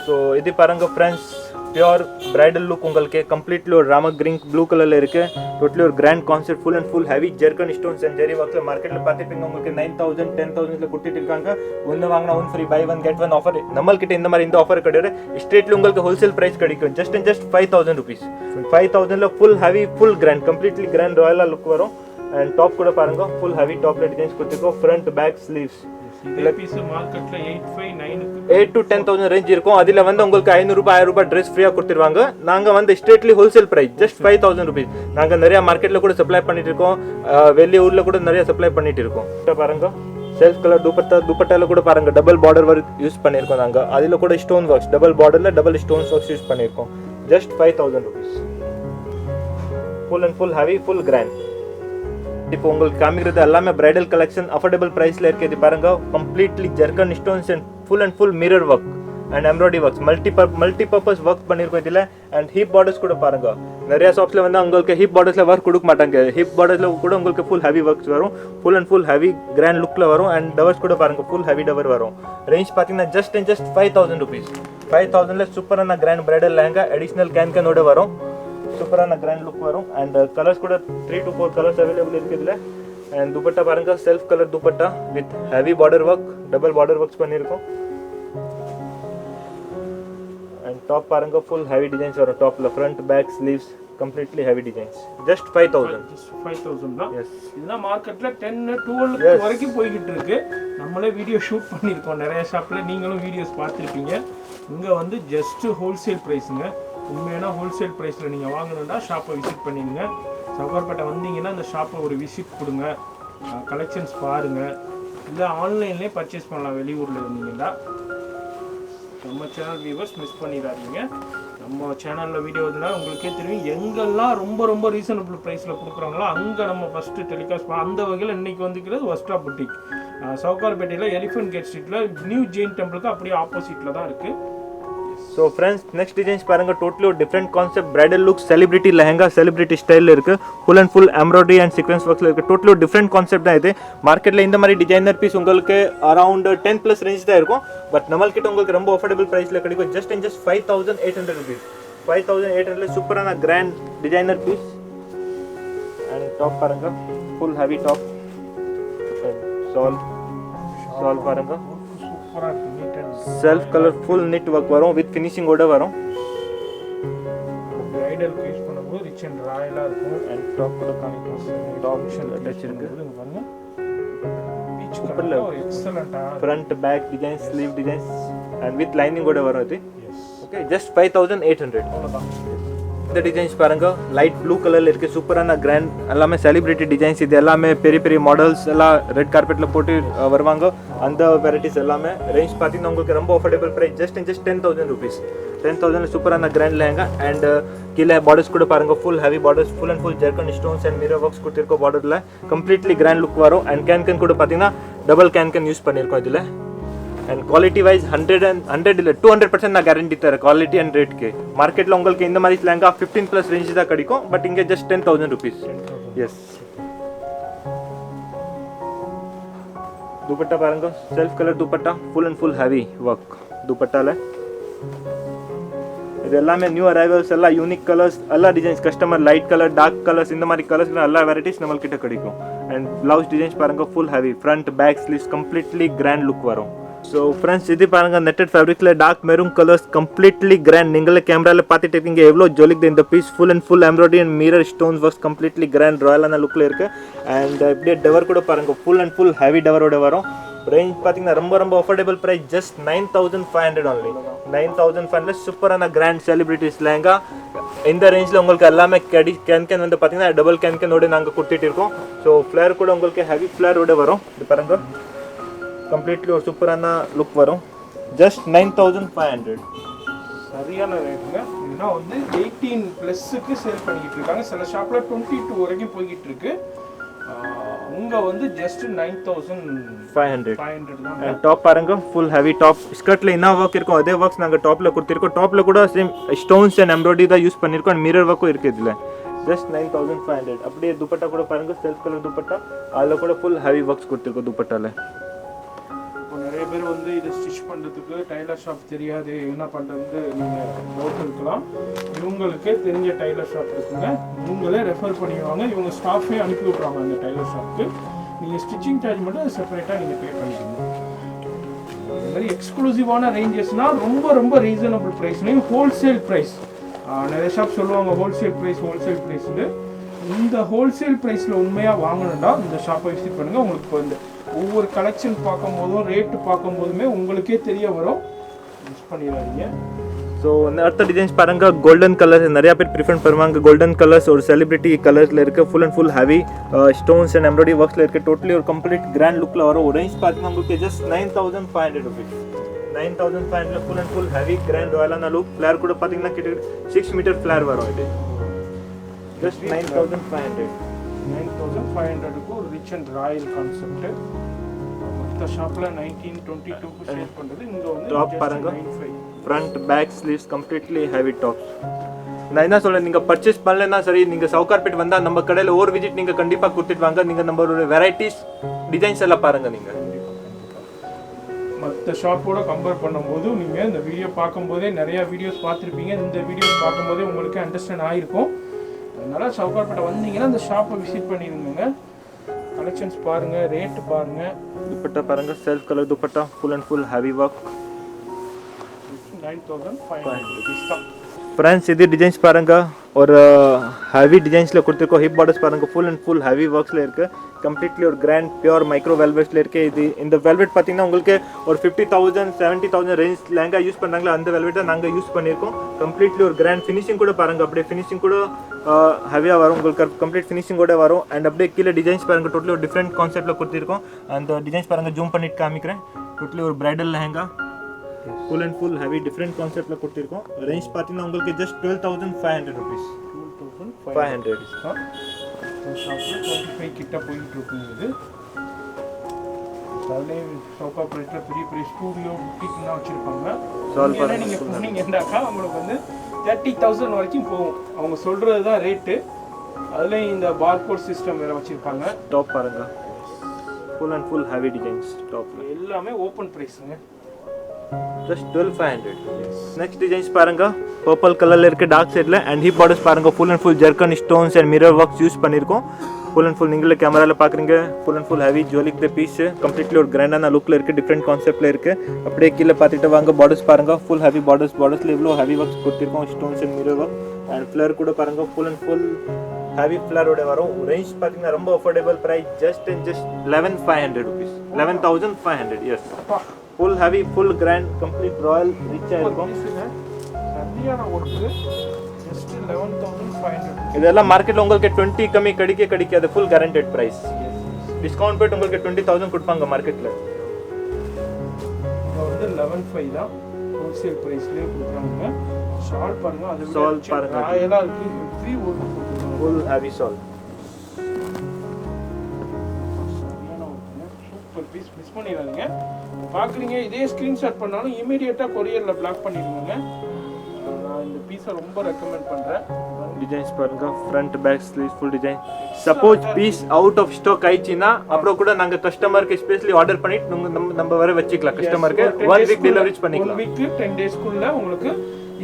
ஸோ இது பாருங்கள் ஃப்ரெண்ட்ஸ், பியோர் பிரைடல் லுக் உங்களுக்கு கம்ப்ளீட்லி ஒரு ராம கிரீன் ப்ளூ கலரில் இருக்குது. டோட்டலி ஒரு grand concept, full and full heavy zircon stones and zari ஒர்க்கில் மார்க்கெட்டில் பார்த்துப்பீங்க உங்களுக்கு 9,000 10,000 கொடுத்துட்டு இருக்காங்க. ஒன்று வாங்கினா one free, buy one get one offer. நம்மள்கிட்ட இந்த மாதிரி இந்த ஆஃபர் கிடையாது. ஸ்ட்ரேட்லி உங்களுக்கு ஹோல்சேல் ப்ரைஸ் கிடைக்கும் ஜஸ்ட் 5,000 rupees. 5,000ல full heavy full grand completely grand ராயலாக லுக் வரும். அண்ட் டாப் கூட பாருங்க ஃபுல் ஹெவி டாப்ல டிசைன்ஸ் கொடுத்துருக்கோம். ஃப்ரண்ட் பேக் ஸ்லீவ்ஸ் இந்த பீஸ் மார்க்கெட்ல 8 to 10,000 ரேஞ்ச் இருக்கும். அதில் வந்து உங்களுக்கு 500 ரூபாய் 1000 ரூபாய் ட்ரெஸ் ஃப்ரீயாக கொடுத்துருவாங்க. நாங்கள் வந்து ஸ்ட்ரேட்லி ஹோல்சேல் ப்ரைஸ் ஜஸ்ட் 5,000 rupees. நாங்கள் நிறைய மார்க்கெட்டில் கூட சப்ளை பண்ணிட்டு இருக்கோம், வெளியூரில் கூட நிறைய சப்ளை பண்ணிட்டு இருக்கோம். பாருங்க செல்ஃப் கலர் துப்பட்டால கூட பாருங்க டபுள் பார்டர் ஒர்க் யூஸ் பண்ணியிருக்கோம். நாங்கள் அதில் கூட ஸ்டோன் ஒர்க்ஸ் டபுள் பார்டரில் டபுள் ஸ்டோன்ஸ் ஒர்க்ஸ் யூஸ் பண்ணியிருக்கோம். Just 5,000 rupees. Full and full heavy full grand. இப்போ உங்களுக்கு காமிக்கிறது எல்லாமே பிரைடல் கலெக்ஷன் அஃபோர்டபுள் ப்ரைஸில் இருக்குது. இது பாருங்க completely ஜெர்கன் stones and full mirror work and embroidery works multipurpose work பண்ணியிருக்கோம் இதில். அண்ட் ஹிப் பார்டர்ஸ் கூட பாருங்க நிறைய ஷாப்ஸில் வந்து உங்களுக்கு ஹிப் பார்டர்ஸில் ஒர்க் கொடுக்க மாட்டாங்க. ஹிப் பார்டர்ஸில் கூட உங்களுக்கு ஃபுல் ஹெவி ஒர்க்ஸ் வரும். Full and full heavy grand லுக்கில் வரும். அண்ட் டவர்ஸ் கூட பாருங்க ஃபுல் ஹெவி டவர் வரும். ரேஞ்ச் பார்த்தீங்கன்னா ஜஸ்ட் 5,000 rupees. 5,000ல சூப்பரான கிராண்ட் பிரைடல் லெஹங்கா அடிஷ்னல் கேன்கனோட வரும். சூப்பரான கிராண்ட் லுக் வரும். அண்ட் கலர்ஸ் கூட 3 to 4 கலர்ஸ் அவைலபிள் இருக்குது இதில். அண்ட் துப்பட்டா பாருங்க self colour dupatta with heavy border work double border works பண்ணியிருக்கோம். அண்ட் டாப் பாருங்க ஃபுல் ஹெவி டிசைன்ஸ் வரும். டாப்ல front back sleeves completely heavy designs. Just 5,000 தான். இதுதான் மார்க்கெட்ல 10 12 வரைக்கும் போய்கிட்டு இருக்கு. நம்மளே வீடியோ ஷூட் பண்ணியிருக்கோம் நிறைய ஷாப்ல, நீங்களும் வீடியோஸ் பார்த்துருப்பீங்க. இங்கே வந்து ஜஸ்ட் ஹோல்சேல் ப்ரைஸுங்க. உண்மையான ஹோல்சேல் ப்ரைஸில் நீங்கள் வாங்கணுன்னா ஷாப்பை விசிட் பண்ணிடுங்க. சவுகார்பேட்டை வந்தீங்கன்னா அந்த ஷாப்பை ஒரு விசிட் கொடுங்க, கலெக்ஷன்ஸ் பாருங்கள். இல்லை ஆன்லைன்லேயே பர்ச்சேஸ் பண்ணலாம் வெளியூரில் இருந்தீங்கன்னா. நம்ம சேனல் வியூவர்ஸ் மிஸ் பண்ணிடாதீங்க. நம்ம சேனலில் வீடியோ இருந்தால் உங்களுக்கே தெரியும் எங்கெல்லாம் ரொம்ப ரொம்ப ரீசனபிள் ப்ரைஸில் கொடுக்குறாங்களோ அங்கே நம்ம ஃபஸ்ட்டு டெலிகாஸ்ட் பண்ண. அந்த வகையில் இன்றைக்கி வந்துக்கிறது வஸ்ட்ரா புட்டிக் சவுகார்பேட்டையில் எலிஃபென்ட் கேட் ஸ்ட்ரீட்டில் நியூ ஜெயின் டெம்பிளுக்கு அப்படியே ஆப்போசிட்டில் தான் இருக்குது. ஸோ ஃப்ரெண்ட்ஸ் நெக்ஸ்ட் டிசைன்ஸ் பாருங்கள் டோட்டலி ஒரு different concept bridal look celebrity lehenga celebrity ஸ்டைலில் இருக்குது. Full and full embroidery and sequins ஒர்க்ஸில் இருக்குது. டோட்டலி ஒரு டிஃப்ரெண்ட் கான்செப்ட் தான் இது. மார்க்கெட்டில் இந்த மாதிரி டிசைனர் பீஸ் உங்களுக்கு அரௌண்ட் 10+ ரேஞ்ச் தான் இருக்கும். பட் நம்மள்கிட்ட உங்களுக்கு ரொம்ப அஃபோர்டபுள் ப்ரைஸில் கிடைக்கும். Just 5,800 rupees. 5,800 சூப்பரான grand designer piece. And top பாருங்கள் ஃபுல் ஹெவி டாப். சால் பாருங்கள் self colour full knit work வரும் வித் ஃபினிஷிங்கோட வரும். பிரைடல் யூஸ் பண்ணும்போது ரிச் அண்ட் ராயலா இருக்கும். அண்ட் டாப் கூட காமிக்கும். டாப் டச் இருக்கு. பாருங்க பீச் கலர்ல எக்ஸலென்ட்டா front back design sleeve designs and with லைனிங்கோட வரும் இது. Okay just 5,800. அவ்வளவுதான். இந்த டிசைன்ஸ் பாருங்க லைட் ப்ளூ கலர்ல இருக்கு. சூப்பரான கிராண்ட் எல்லாமே செலிபிரிட்டி டிசைன்ஸ். இது எல்லாமே பெரிய பெரிய மாடல்ஸ் எல்லாம் ரெட் கார்பெட்ல போட்டு வருவாங்க. அந்த வெரைட்டிஸ் எல்லாமே ரேஞ்ச் பார்த்தீங்கன்னா உங்களுக்கு ரொம்ப அஃபோர்டபுள் ப்ரைஸ். Just 10,000 rupees. 10,000 சூப்பரான கிராண்ட் லெஹங்கா. அண்ட் கீழே பார்டர்ஸ் கூட பாருங்க full heavy borders full and full ஜெர்கன் stones and mirror works கொடுத்துருக்கோம். பார்டர்ல கம்ப்ளீட்லி கிராண்ட் லுக் வரும். அண்ட் கேன் கூட பார்த்தீங்கன்னா டபுள் கேன் யூஸ் பண்ணியிருக்கோம் இதில். அண்ட் குவாலிட்டி வைஸ் 100 இல்லை 200% நான் கேரண்டி தரேன் குவாலிட்டி அண்ட் ரேட்க்கு. மார்க்கெட்டில் உங்களுக்கு இந்த மாதிரி லெஹங்கா 15+ ரேஞ்ச் தான் கிடைக்கும். பட் இங்கே ஜஸ்ட் 10,000 rupees. எஸ் दुपट्टा பாருங்க self colour dupatta full and full heavy work दुपट्टाல. இது எல்லாமே நியூ அரைவல்ஸ் எல்லாம் யூனிக் கலர்ஸ் எல்லா designs customer light colour dark colours இந்த மாதிரி கலர்ஸ் எல்லா வெரைட்டிஸ் நம்மள்கிட்ட கிடைக்கும். அண்ட் ப்ளவுஸ் டிசைன்ஸ் பாருங்க full heavy front back sleeves completely grand look வரும். ஸோ ஃப்ரெண்ட்ஸ் இது பாருங்க நெட்டட் ஃபேப்ரிக்ல dark maroon colours completely grand. நீங்களே கேமரால பார்த்துட்டு இருக்கீங்க எவ்வளோ ஜொலிக்குது இந்த piece. Full and full embroidery and mirror stones works completely grand ராயலான லுக்கில் இருக்குது. அண்ட் இப்படியே டவர் கூட பாருங்க ஃபுல் அண்ட் ஃபுல் ஹெவி டவரோட வரும். ரேஞ்ச் பார்த்தீங்கன்னா ரொம்ப ரொம்ப அஃபோர்டபுள் ப்ரைஸ். Just 9,500 only. 9,500 சூப்பரான கிராண்ட் செலிபிரிட்டிஸ் லெஹங்கா. இந்த ரேஞ்சில் உங்களுக்கு எல்லாமே கேன் வந்து பார்த்தீங்கன்னா டபுள் கேனோட நாங்கள் கொடுத்துட்டு இருக்கோம். ஸோ ஃப்ளேர் கூட உங்களுக்கு ஹெவி ஃப்ளேரோட வரும். இது பாருங்க கம்ப்ளீட்லி ஒரு சூப்பரான லுக் வரும். ஜஸ்ட் 9,500. சரியான ரேட்டுங்க. இதுனா வந்து 18+ சேல் பண்ணிக்கிட்டு இருக்காங்க. சில ஷாப்ல 22 வரைக்கும் போய்கிட்டு இருக்கு. உங்க வந்து ஜஸ்ட் 9,500 தான். டாப் பாருங்க ஃபுல் ஹெவி டாப். ஸ்கர்ட்ல என்ன ஒர்க் இருக்கும் அதே ஒர்க்ஸ் நாங்கள் டாப்ல கொடுத்துருக்கோம். டாப்ல கூட சேம் ஸ்டோன்ஸ் அண்ட் எம்ப்ராய்டரி தான் யூஸ் பண்ணியிருக்கோம். அண்ட் மிரர் ஒர்க்கும் இருக்குது இதில். ஜஸ்ட் 9500. அப்படியே துப்பட்டா கூட பாருங்க, செல்ஃப் கலர் துப்பட்டா, அதில் கூட ஃபுல் ஹெவி ஒர்க்ஸ் கொடுத்துருக்கோம் துப்பட்டால. இப்போ நிறைய பேர் வந்து இதை ஸ்டிச் பண்ணுறதுக்கு டைலர் ஷாப் தெரியாது, என்ன பண்ணுறது நீங்கள் டவுட் இருக்கலாம். இவங்களுக்கு தெரிஞ்ச டைலர் ஷாப் இருக்குங்க, இவங்களே ரெஃபர் பண்ணிடுவாங்க, இவங்க ஸ்டாஃபே அனுப்பி விட்றாங்க அந்த டைலர் ஷாப்புக்கு. நீங்கள் ஸ்டிச்சிங் சார்ஜ் மட்டும் செப்பரேட்டாக நீங்கள் பே பண்ணிக்கணும். இந்த மாதிரி எக்ஸ்க்ளூசிவான ரேஞ்சஸ்னால் ரொம்ப ரொம்ப ரீசனபிள் ப்ரைஸ்லையும் ஹோல்சேல் ப்ரைஸ். நிறைய ஷாப் சொல்லுவாங்க ஹோல்சேல் ப்ரைஸ்னு. இந்த ஹோல்சேல் ப்ரைஸில் உண்மையாக வாங்கணும்னா இந்த ஷாப்பை விசிட் பண்ணுங்கள். உங்களுக்கு இப்போ இந்த ஒவ்வொரு கலெக்ஷன் பார்க்கும்போதும் ரேட்டு பார்க்கும்போதுமே உங்களுக்கே தெரிய வரும், மிஸ் பண்ணிடாதீங்க. ஸோ அடுத்த டிசைன்ஸ் பாருங்க, கோல்டன் கலர்ஸ் நிறைய பேர் ப்ரிஃபர் பண்ணுவாங்க. கோல்டன் கலர்ஸ் ஒரு செலிபிரிட்டி கலர்ஸில் இருக்குது, full and full heavy stones and embroidery ஒர்க்ஸில் இருக்குது. டோட்டலி ஒரு கம்ப்ளீட் கிராண்ட் லுக்கில் வரும். ஒரு ரேஞ்ச் பார்த்தீங்கன்னா உங்களுக்கு just 9500 rupees. 9500 full and full heavy grand ராயலான லுக். ஃப்ளேர் கூட பார்த்தீங்கன்னா கிட்ட 6 மீட்டர் ஃப்ளேர் வரும். இது ஜஸ்ட் 9500. 9500க்கு ஒரு ரிச் அண்ட் ராயல் கான்செப்ட். மற்ற ஷாப்பில் 1922க்கு சேல் பண்ணுறது, இங்கே வந்து டாப் பாருங்க, front back sleeves completely heavy tops. நான் என்ன சொல்கிறேன், நீங்கள் பர்ச்சேஸ் பண்ணலன்னா சரி, நீங்கள் சவுகார்பேட் வந்தால் நம்ம கடையில் ஒரு விசிட் நீங்கள் கண்டிப்பாக கொடுத்துட்டு வாங்க. நீங்கள் நம்மளோட வெரைட்டிஸ் டிசைன்ஸ் எல்லாம் பாருங்கள். நீங்கள் மற்ற ஷாப்போட கம்பேர் பண்ணும்போது நீங்கள் இந்த வீடியோ பார்க்கும்போதே நிறையா வீடியோஸ் பார்த்துருப்பீங்க. இந்த வீடியோஸ் பார்க்கும்போதே உங்களுக்கு அண்டர்ஸ்டாண்ட் ஆகிருக்கும். அதனால் சவுகார்பேட்டை வந்தீங்கன்னா இந்த ஷாப்பை விசிட் பண்ணிடுங்க. கலெக்ஷன்ஸ் பாருங்கள், ரேட்டு பாருங்கள். துப்பட்டா பாருங்கள், self colour dupatta, full and full heavy work. 9500 rupees தான். ஃப்ரெண்ட்ஸ் இது டிசைன்ஸ் பாருங்கள், ஒரு ஹெவி டிசைன்ஸில் கொடுத்துருக்கோம். ஹிப் பார்டர்ஸ் பாருங்கள், ஃபுல் அண்ட் ஃபுல் ஹெவி ஒர்க்ஸில் இருக்குது. கம்ப்ளீட்லி ஒரு கிராண்ட் பியூர் மைக்ரோ வெல்வெட்ஸில் இருக்குது. இது இந்த வெல்வெட் பார்த்தீங்கன்னா உங்களுக்கு ஒரு 50,000 70,000 ரேஞ்ச் லெங்கா யூஸ் பண்ணுறாங்களா, அந்த வெல்வெட்டை நாங்கள் யூஸ் பண்ணியிருக்கோம். கம்ப்ளீட்லி ஒரு கிராண்ட் ஃபினிஷிங் கூட பாருங்கள், அப்படியே ஃபினிஷிங் கூட ஹெவியாக வரும் உங்களுக்கு, கம்ப்ளீட் ஃபினிஷிங் கூட வரும். அண்ட் அப்படியே கீழே டிசைன்ஸ் பாருங்கள், டோட்டலி ஒரு டிஃப்ரெண்ட் கான்செப்ட்டில் கொடுத்துருக்கோம். அந்த டிசைன்ஸ் பாருங்கள், ஜூம் பண்ணிட்டு காமிக்கிறேன். டோட்டலி ஒரு bridal lehenga, full and full heavy different கான்செப்ட்டில் கொடுத்துருக்கோம். ரேஞ்ச் பார்த்தீங்கன்னா உங்களுக்கு ஜஸ்ட் 12,500 rupees. 12,500 தான். ஷாப்பில் 25 கிட்ட போயிட்டு இருக்குங்க. இது அதிலே சவுகார்பேட்டில் பெரிய பெரிய ஸ்டூடியோ புட்டிக்லாம் வச்சுருப்பாங்க. நீங்கள் போனீங்கன்னாக்கா உங்களுக்கு வந்து 30,000 வரைக்கும் போகும். அவங்க சொல்கிறது தான் ரேட்டு. அதுலேயும் இந்த பார்கோட் சிஸ்டம் வேறு வச்சுருப்பாங்க. டாப் பாருங்கள், full and full heavy designs. Top எல்லாமே ஓப்பன் ப்ரைஸுங்க, ஜஸ்ட் 12,500. நெக்ஸ்ட் டிசைன்ஸ் பாருங்க, பர்பிள் கலர்ல இருக்கு டார்க் சைடில். அண்ட் ஹிப் பார்டர்ஸ் பாருங்க, full and full zircon stones and mirror works use பண்ணியிருக்கோம். ஃபுல் அண்ட் ஃபுல் நீங்களே கேமராவில் பார்க்குறீங்க, ஃபுல் அண்ட் ஃபுல் ஹெவி ஜுவலிக் பீஸ். கம்ப்ளீட்லி ஒரு கிராண்டான லுக்கில் இருக்குது, டிஃப்ரெண்ட் கான்செப்ட்டில் இருக்குது. அப்படியே கீழே பார்த்துட்டு வாங்க, பார்டர்ஸ் பாருங்க, ஃபுல் ஹெவி பார்டர்ஸில் இவ்வளோ ஹெவி ஒர்க்ஸ் கொடுத்துருக்கோம், stones and mirror work. And flare கூட பாருங்க, ஃபுல் அண்ட் ஃபுல் ஹெவி ஃப்ளேரோட வரும். ரேஞ்ச் பார்த்தீங்கன்னா ரொம்ப affordable price, just 11,500 rupees. 11,500. Yes, full heavy, full grand, complete royal ரிச்சாக இருக்கும். சரியான ஒர்க்கு, ஜஸ்ட் 11,500. இதெல்லாம் மார்க்கெட்டில் உங்களுக்கு 20 கம்மி கிடைக்காது. Full guaranteed price. டிஸ்கவுண்ட் போய்ட்டு உங்களுக்கு 20,000 கொடுப்பாங்க மார்க்கெட்டில். இப்போ வந்து 11,500 தான் ஹோல்சேல் ப்ரைஸ்லேயே கொடுக்குறாங்க. ஷால் பாருங்க, அது ஷால் பாருங்க, ராயலாக இருக்குது, ஹெவி ஒர்க் கொடுக்குறாங்க, full heavy shawl. Super piece, miss பண்ணிடாதீங்க. பார்க்குறீங்க, இதே ஸ்க்ரீன்ஷாட் பண்ணாலும் இமீடியட்டாக கொரியரில் பிளாக் பண்ணிடுவாங்க. நான் இந்த பீஸை ரொம்ப ரெக்கமெண்ட் பண்ணுறேன். டிசைன்ஸ் பாருங்க, front back sleeves full design. Suppose piece out of stock ஆயிடுச்சுன்னா அப்புறம் கூட நாங்கள் கஸ்டமருக்கு ஸ்பெஷலி ஆர்டர் பண்ணிட்டு நம்ம வர வச்சுக்கலாம். கஸ்டமருக்கு 1 வீக் டெலிவரி பண்ணிக்கலாம். 1 வீக் 10 டேஸ்க்குள்ள உங்களுக்கு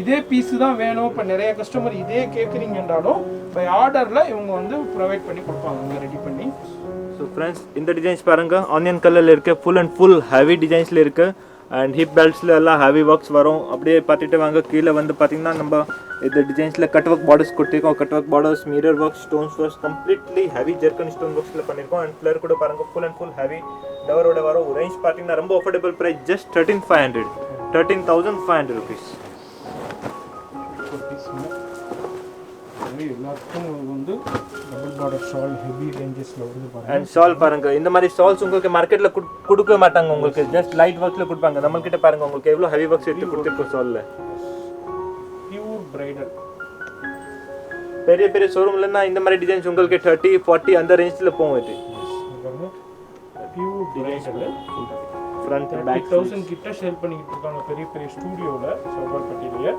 இதே பீஸ் தான் வேணும். இப்போ நிறைய கஸ்டமர் இதே கேட்குறீங்கன்றாலும் பை ஆர்டரில் இவங்க வந்து ப்ரொவைட் பண்ணி கொடுப்பாங்க, ரெடி பண்ணி. ஸோ ஃப்ரெண்ட்ஸ், இந்த டிசைன்ஸ் பாருங்கள், ஆனியன் கலரில் இருக்குது, ஃபுல் அண்ட் ஃபுல் ஹெவி டிசைன்ஸில் இருக்குது. அண்ட் ஹிப் பெல்ட்ஸில் எல்லாம் ஹெவி ஒர்க்ஸ் வரும். அப்படியே பார்த்துட்டு வாங்க, கீழே வந்து பார்த்தீங்கன்னா நம்ம இந்த டிசைன்ஸில் கட் ஒர்க் பார்டர்ஸ் கொடுத்துருக்கோம். Cut work borders, mirror work, stones works, completely heavy zircon stone ஒர்க்ஸில் பண்ணியிருக்கோம். அண்ட் ஃப்ளேர் கூட பாருங்கள், ஃபுல் அண்ட் ஃபுல் ஹெவி டவரோட வரும். ரேஞ்ச் பார்த்தீங்கன்னா ரொம்ப அஃபோர்டபுள் ப்ரைஸ், ஜஸ்ட் 13,500. 13,500 rupees. எல்லாத்துக்கும் வந்து டபுள் பார்டர் ஷால் ஹெவி ரேஞ்சஸ்ல வருது பாருங்க. அண்ட் ஷால் பாருங்க, இந்த மாதிரி ஷால்ஸ் உங்களுக்கு மார்க்கெட்ல கொடுக்க மாட்டாங்க. உங்களுக்கு ஜஸ்ட் லைட் ஒர்க்ல கொடுப்பாங்க. நம்ம கிட்ட பாருங்க, உங்களுக்கு எவ்வளவு ஹெவி ஒர்க்ஸ் எடுத்து கொடுத்துருக்கோம் ஷால்ல. Pure bridal. பெரிய பெரிய ஷோரூம்லன்னா இந்த மாதிரி டிசைன்ஸ் உங்களுக்கு 30, 40 அந்த ரேஞ்ச்ல போகும். இது பாருங்க, பியூர் பிரைடல். ஃப்ரண்ட் பேக் 30,000 கிட்ட சேல் பண்ணிட்டு இருக்காங்க பெரிய பெரிய ஸ்டுடியோல, சவுகார்பேட்டையில.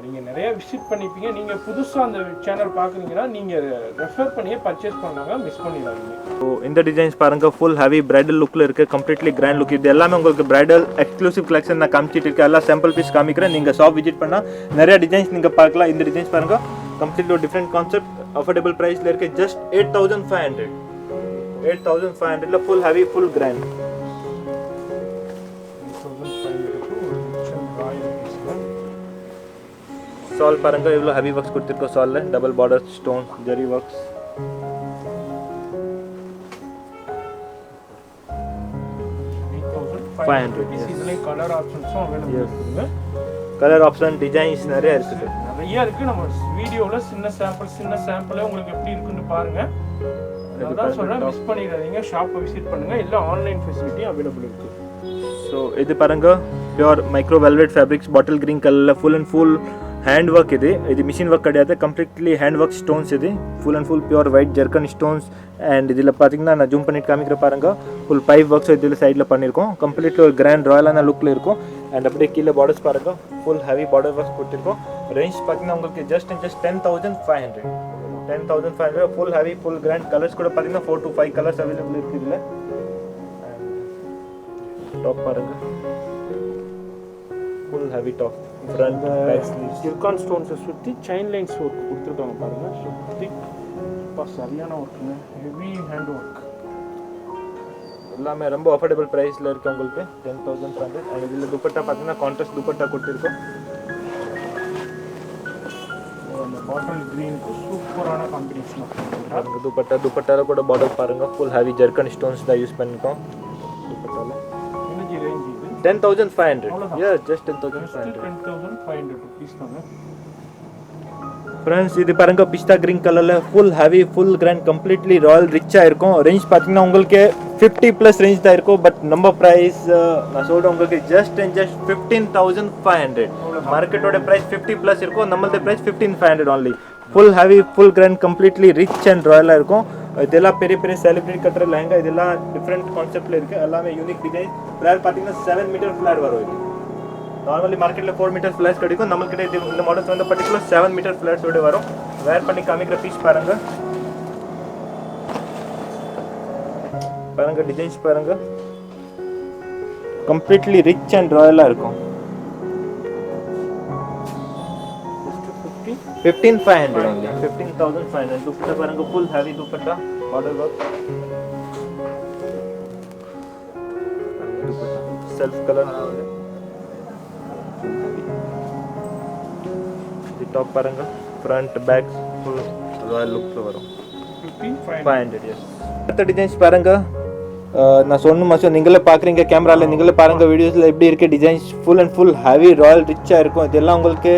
நீங்க நிறைய விசிட் பண்ணிப்பீங்க. நீங்கள் புதுசாக அந்த சேனல் பார்க்குறீங்கன்னா நீங்கள் ரெஃபர் பண்ணியே பர்ச்சேஸ் பண்ணாங்க, மிஸ் பண்ணிடாதீங்க. ஸோ இந்த டிசைன்ஸ் பாருங்க, ஃபுல் ஹெவி பிரைடல் லுக்கில் இருக்குது, கம்ப்ளீட்லி கிராண்ட் லுக். இது எல்லாமே உங்களுக்கு பிரைடல் எக்ஸ்க்ளூசிவ் கலெக்ஷன் நான் காமிச்சிட்டு இருக்கேன். எல்லாம் சாம்பிள் பீஸ் காமிக்கிறேன். நீங்கள் ஷாப் விசிட் பண்ணால் நிறைய டிசைன்ஸ் நீங்கள் பார்க்கலாம். இந்த டிசைன்ஸ் பாருங்க, கம்ப்ளீட்லி ஒரு டிஃப்ரெண்ட் கான்செப்ட், அஃபோர்டபுள் ப்ரைஸில் இருக்குது. ஜஸ்ட் 8500 8500ல full heavy full grand. Shawl பாருங்க, இவ்வளோ ஹெவி ஒர்க்ஸ் கொடுத்துருக்கோம். சாலில் double border stone zari works. Colour ஆப்ஷன்ஸும் அவைலபிள் இருக்குங்க. கலர் ஆப்ஷன் டிசைன்ஸ் நிறைய இருக்குது. நிறைய இருக்குது. நம்ம வீடியோவில் சின்ன சாம்பிளே உங்களுக்கு எப்படி இருக்குன்னு பாருங்கள். அதான் சொல்கிறேன், மிஸ் பண்ணிடாதீங்க. ஷாப்பை விசிட் பண்ணுங்கள். எல்லாம் ஆன்லைன் ஃபெசிலிட்டியும் அவைலபிள் இருக்குது. ஸோ இது பாருங்க, pure micro velvet fabrics, bottle green கலரில் full and full hand work. இது மிஷின் ஒர்க் கிடையாது, கம்ப்ளீட்லி ஹேண்ட் ஒர்க் ஸ்டோன்ஸ். இது full and full pure white zircon stones. And இதில் பார்த்தீங்கன்னா நான் ஜூம் பண்ணிட்டு காமிக்கிற பாருங்க, ஃபுல் பைப் ஒர்க்ஸ் இதில் சைடில் பண்ணியிருக்கோம். கம்ப்ளீட்லி ஒரு கிராண்ட் ராயலான லுக்கில் இருக்கும். அண்ட் அப்படியே கீழே பார்டர்ஸ் பாருங்க, ஃபுல் ஹெவி பார்டர் ஒர்க்ஸ் கொடுத்துருக்கோம். ரேஞ்ச் பார்த்தீங்கன்னா உங்களுக்கு just 10,500 10,500 full heavy full grand. Colours கூட பார்த்தீங்கன்னா 4 to 5 கலர்ஸ் அவைலபிள் இருக்குது இதில். டாப் பாருங்க, full heavy top. Front back sleeves zircon ஸ்டோன்ஸை சுற்றி செயின் லைன்ஸ் ஒர்க் கொடுத்துருக்காங்க பாருங்கள். சுற்றி சரியான ஒர்க்குங்க, ஹெவி ஹேண்ட் ஒர்க். எல்லாமே ரொம்ப அஃபோர்டபுள் ப்ரைஸில் இருக்குது உங்களுக்கு. 10,500. அண்ட் இதில் துப்பட்டா பார்த்தீங்கன்னா கான்ட்ராஸ்ட் துப்பட்டா கொடுத்துருக்கோம். அந்த பாட்டில் க்ரீனுக்கு சூப்பரான காம்பினேஷன். துப்பட்டால கூட பார்டர் பாருங்க, ஃபுல் ஹெவி ஜெர்கன் ஸ்டோன்ஸ் தான் யூஸ் பண்ணிருக்கோம் துப்பட்டால. எனர்ஜி ரேஞ்ச் இது 10,500. Yeah, just 10,500. 10,500 rupees தாங்க. ஃப்ரெண்ட்ஸ் இது பாருங்க, பிஸ்தா கிரீன் கலரில் full heavy full grand completely royal ரிச்சாக இருக்கும். ரேஞ்ச் பார்த்தீங்கன்னா உங்களுக்கு 50+ ரேஞ்ச் தான் இருக்கும். பட் நம்ம ப்ரைஸ் நான் சொல்கிறேன் உங்களுக்கு ஜஸ்ட் 15,500. மார்க்கெட்டோட ப்ரைஸ் 50+ இருக்கும், நம்மளோட price 15,500 only. Full heavy full grand completely rich and ராயலாக இருக்கும். இதெல்லாம் பெரிய பெரிய செலிபிரிட்டி கட்டுற லெஹங்கா. இதெல்லாம் டிஃப்ரெண்ட் கான்செப்டில் இருக்குது. எல்லாமே யூனிக் டிசைன். ஃப்ளேர் பார்த்தீங்கன்னா 7 மீட்டர் ஃப்ளேர் வரும். இது நார்மலி மார்க்கெட்டில் 4 மீட்டர் ஃப்ளேர்ஸ் கிடைக்கும். நம்மள்கிட்ட இது இந்த மாடல்ஸ் வந்து பர்டிகுலர் 7 மீட்டர் ஃப்ளேர்ஸோடு வரும். வேர் பண்ணி காமிக்கிற பீஸ் பாருங்க, டிசைன்ஸ் பாருங்க, கம்ப்ளீட்லி ரிச் அண்ட் ராயலாக இருக்கும். 15,500 only. 15,500. दुपट्टा பாருங்க, full heavy दुपट्टा, border work, self color. இது டாப் பாருங்க, front back full royal look ல வரும். 15,500. yes. அடுத்த டிசைன்ஸ் பாருங்க, நான் சொன்ன மாசம் நீங்களே பார்க்குறீங்க கேமராவில், நீங்களே பாருங்க வீடியோஸில் எப்படி இருக்குது. Designs full and full heavy Royal ரிச்சாக இருக்கும். இதெல்லாம் உங்களுக்கு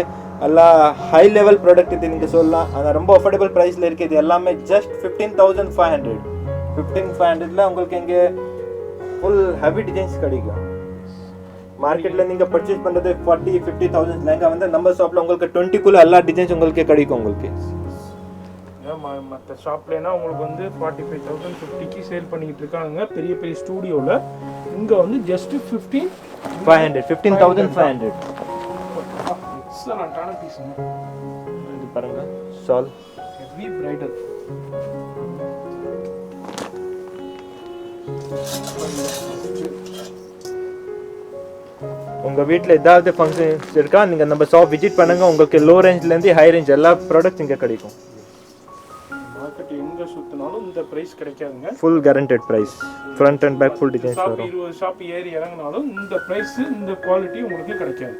எல்லாம் ஹை லெவல் ப்ராடக்ட் இது நீங்கள் சொல்லலாம். ஆனால் ரொம்ப அஃபோர்டபுள் ப்ரைஸில் இருக்குது. இது எல்லாமே ஜஸ்ட் 15,500. 15,500ல உங்களுக்கு இங்கே ஃபுல் ஹெவி டிசைன்ஸ் கிடைக்கும். மார்க்கெட்டில் நீங்கள் பர்ச்சேஸ் பண்ணுறது 40-50,000 லெஹங்கா வந்து நம்ம ஷாப்பில் உங்களுக்கு 20க்குள்ளே எல்லா டிசைன்ஸ் உங்களுக்கு கிடைக்கும். உங்களுக்கு மற்ற ஷாப்லனா உங்களுக்கு வந்து 45,000 50க்கு சேல் பண்ணிக்கிட்டு இருக்காங்க பெரிய பெரிய ஸ்டூடியோவில். இங்கே வந்து ஜஸ்ட் 15,500. எக்ஸலண்டான பீஸுங்க. இது பாருங்க, ஷால் ஹெவி பிரைடல். உங்கள் வீட்டில் ஏதாவது ஃபங்க்ஷன்ஸ் இருக்கா, நீங்கள் நம்ம ஷாப் விசிட் பண்ணுங்கள். உங்களுக்கு லோ ரேஞ்ச்லேருந்து ஹை ரேஞ்ச் எல்லா ப்ராடக்ட்ஸ் இங்கே கிடைக்கும். மார்க்கெட் எங்கே சுற்றினாலும் இந்த ப்ரைஸ் கிடைக்காதுங்க. Full guaranteed price, front and back full designs வரும். 20 ஷாப் ஏறி இறங்கினாலும் இந்த ப்ரைஸ் இந்த குவாலிட்டி உங்களுக்கு கிடைக்காது.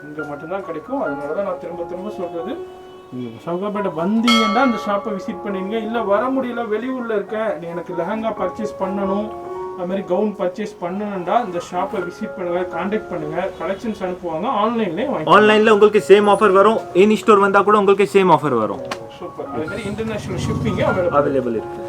இங்கே மட்டும்தான் கிடைக்கும். அதனால தான் நான் திரும்ப திரும்ப சொல்கிறது, நீங்கள் சவுகாப்பேட்டை வந்தீங்கன்னா அந்த ஷாப்பை விசிட் பண்ணிடுங்க. இல்லை வர முடியல, வெளியூரில் இருக்கேன், எனக்கு லெஹங்கா பர்ச்சேஸ் பண்ணணும், அதுமாதிரி கவுன் பர்ச்சேஸ் பண்ணணும்டா இந்த ஷாப்பை விசிட் பண்ணுங்க, கான்டாக்ட் பண்ணுங்க, கலெக்ஷன்ஸ் அனுப்புவாங்க. ஆன்லைனில் உங்களுக்கு சேம் ஆஃபர் வரும். இன் ஸ்டோர் வந்தால் கூட உங்களுக்கு சேம் ஆஃபர் வரும். சூப்பர். அதுமாதிரி இன்டர்நேஷனல் ஷிப்பிங்கே அவைலபிள் இருக்குது.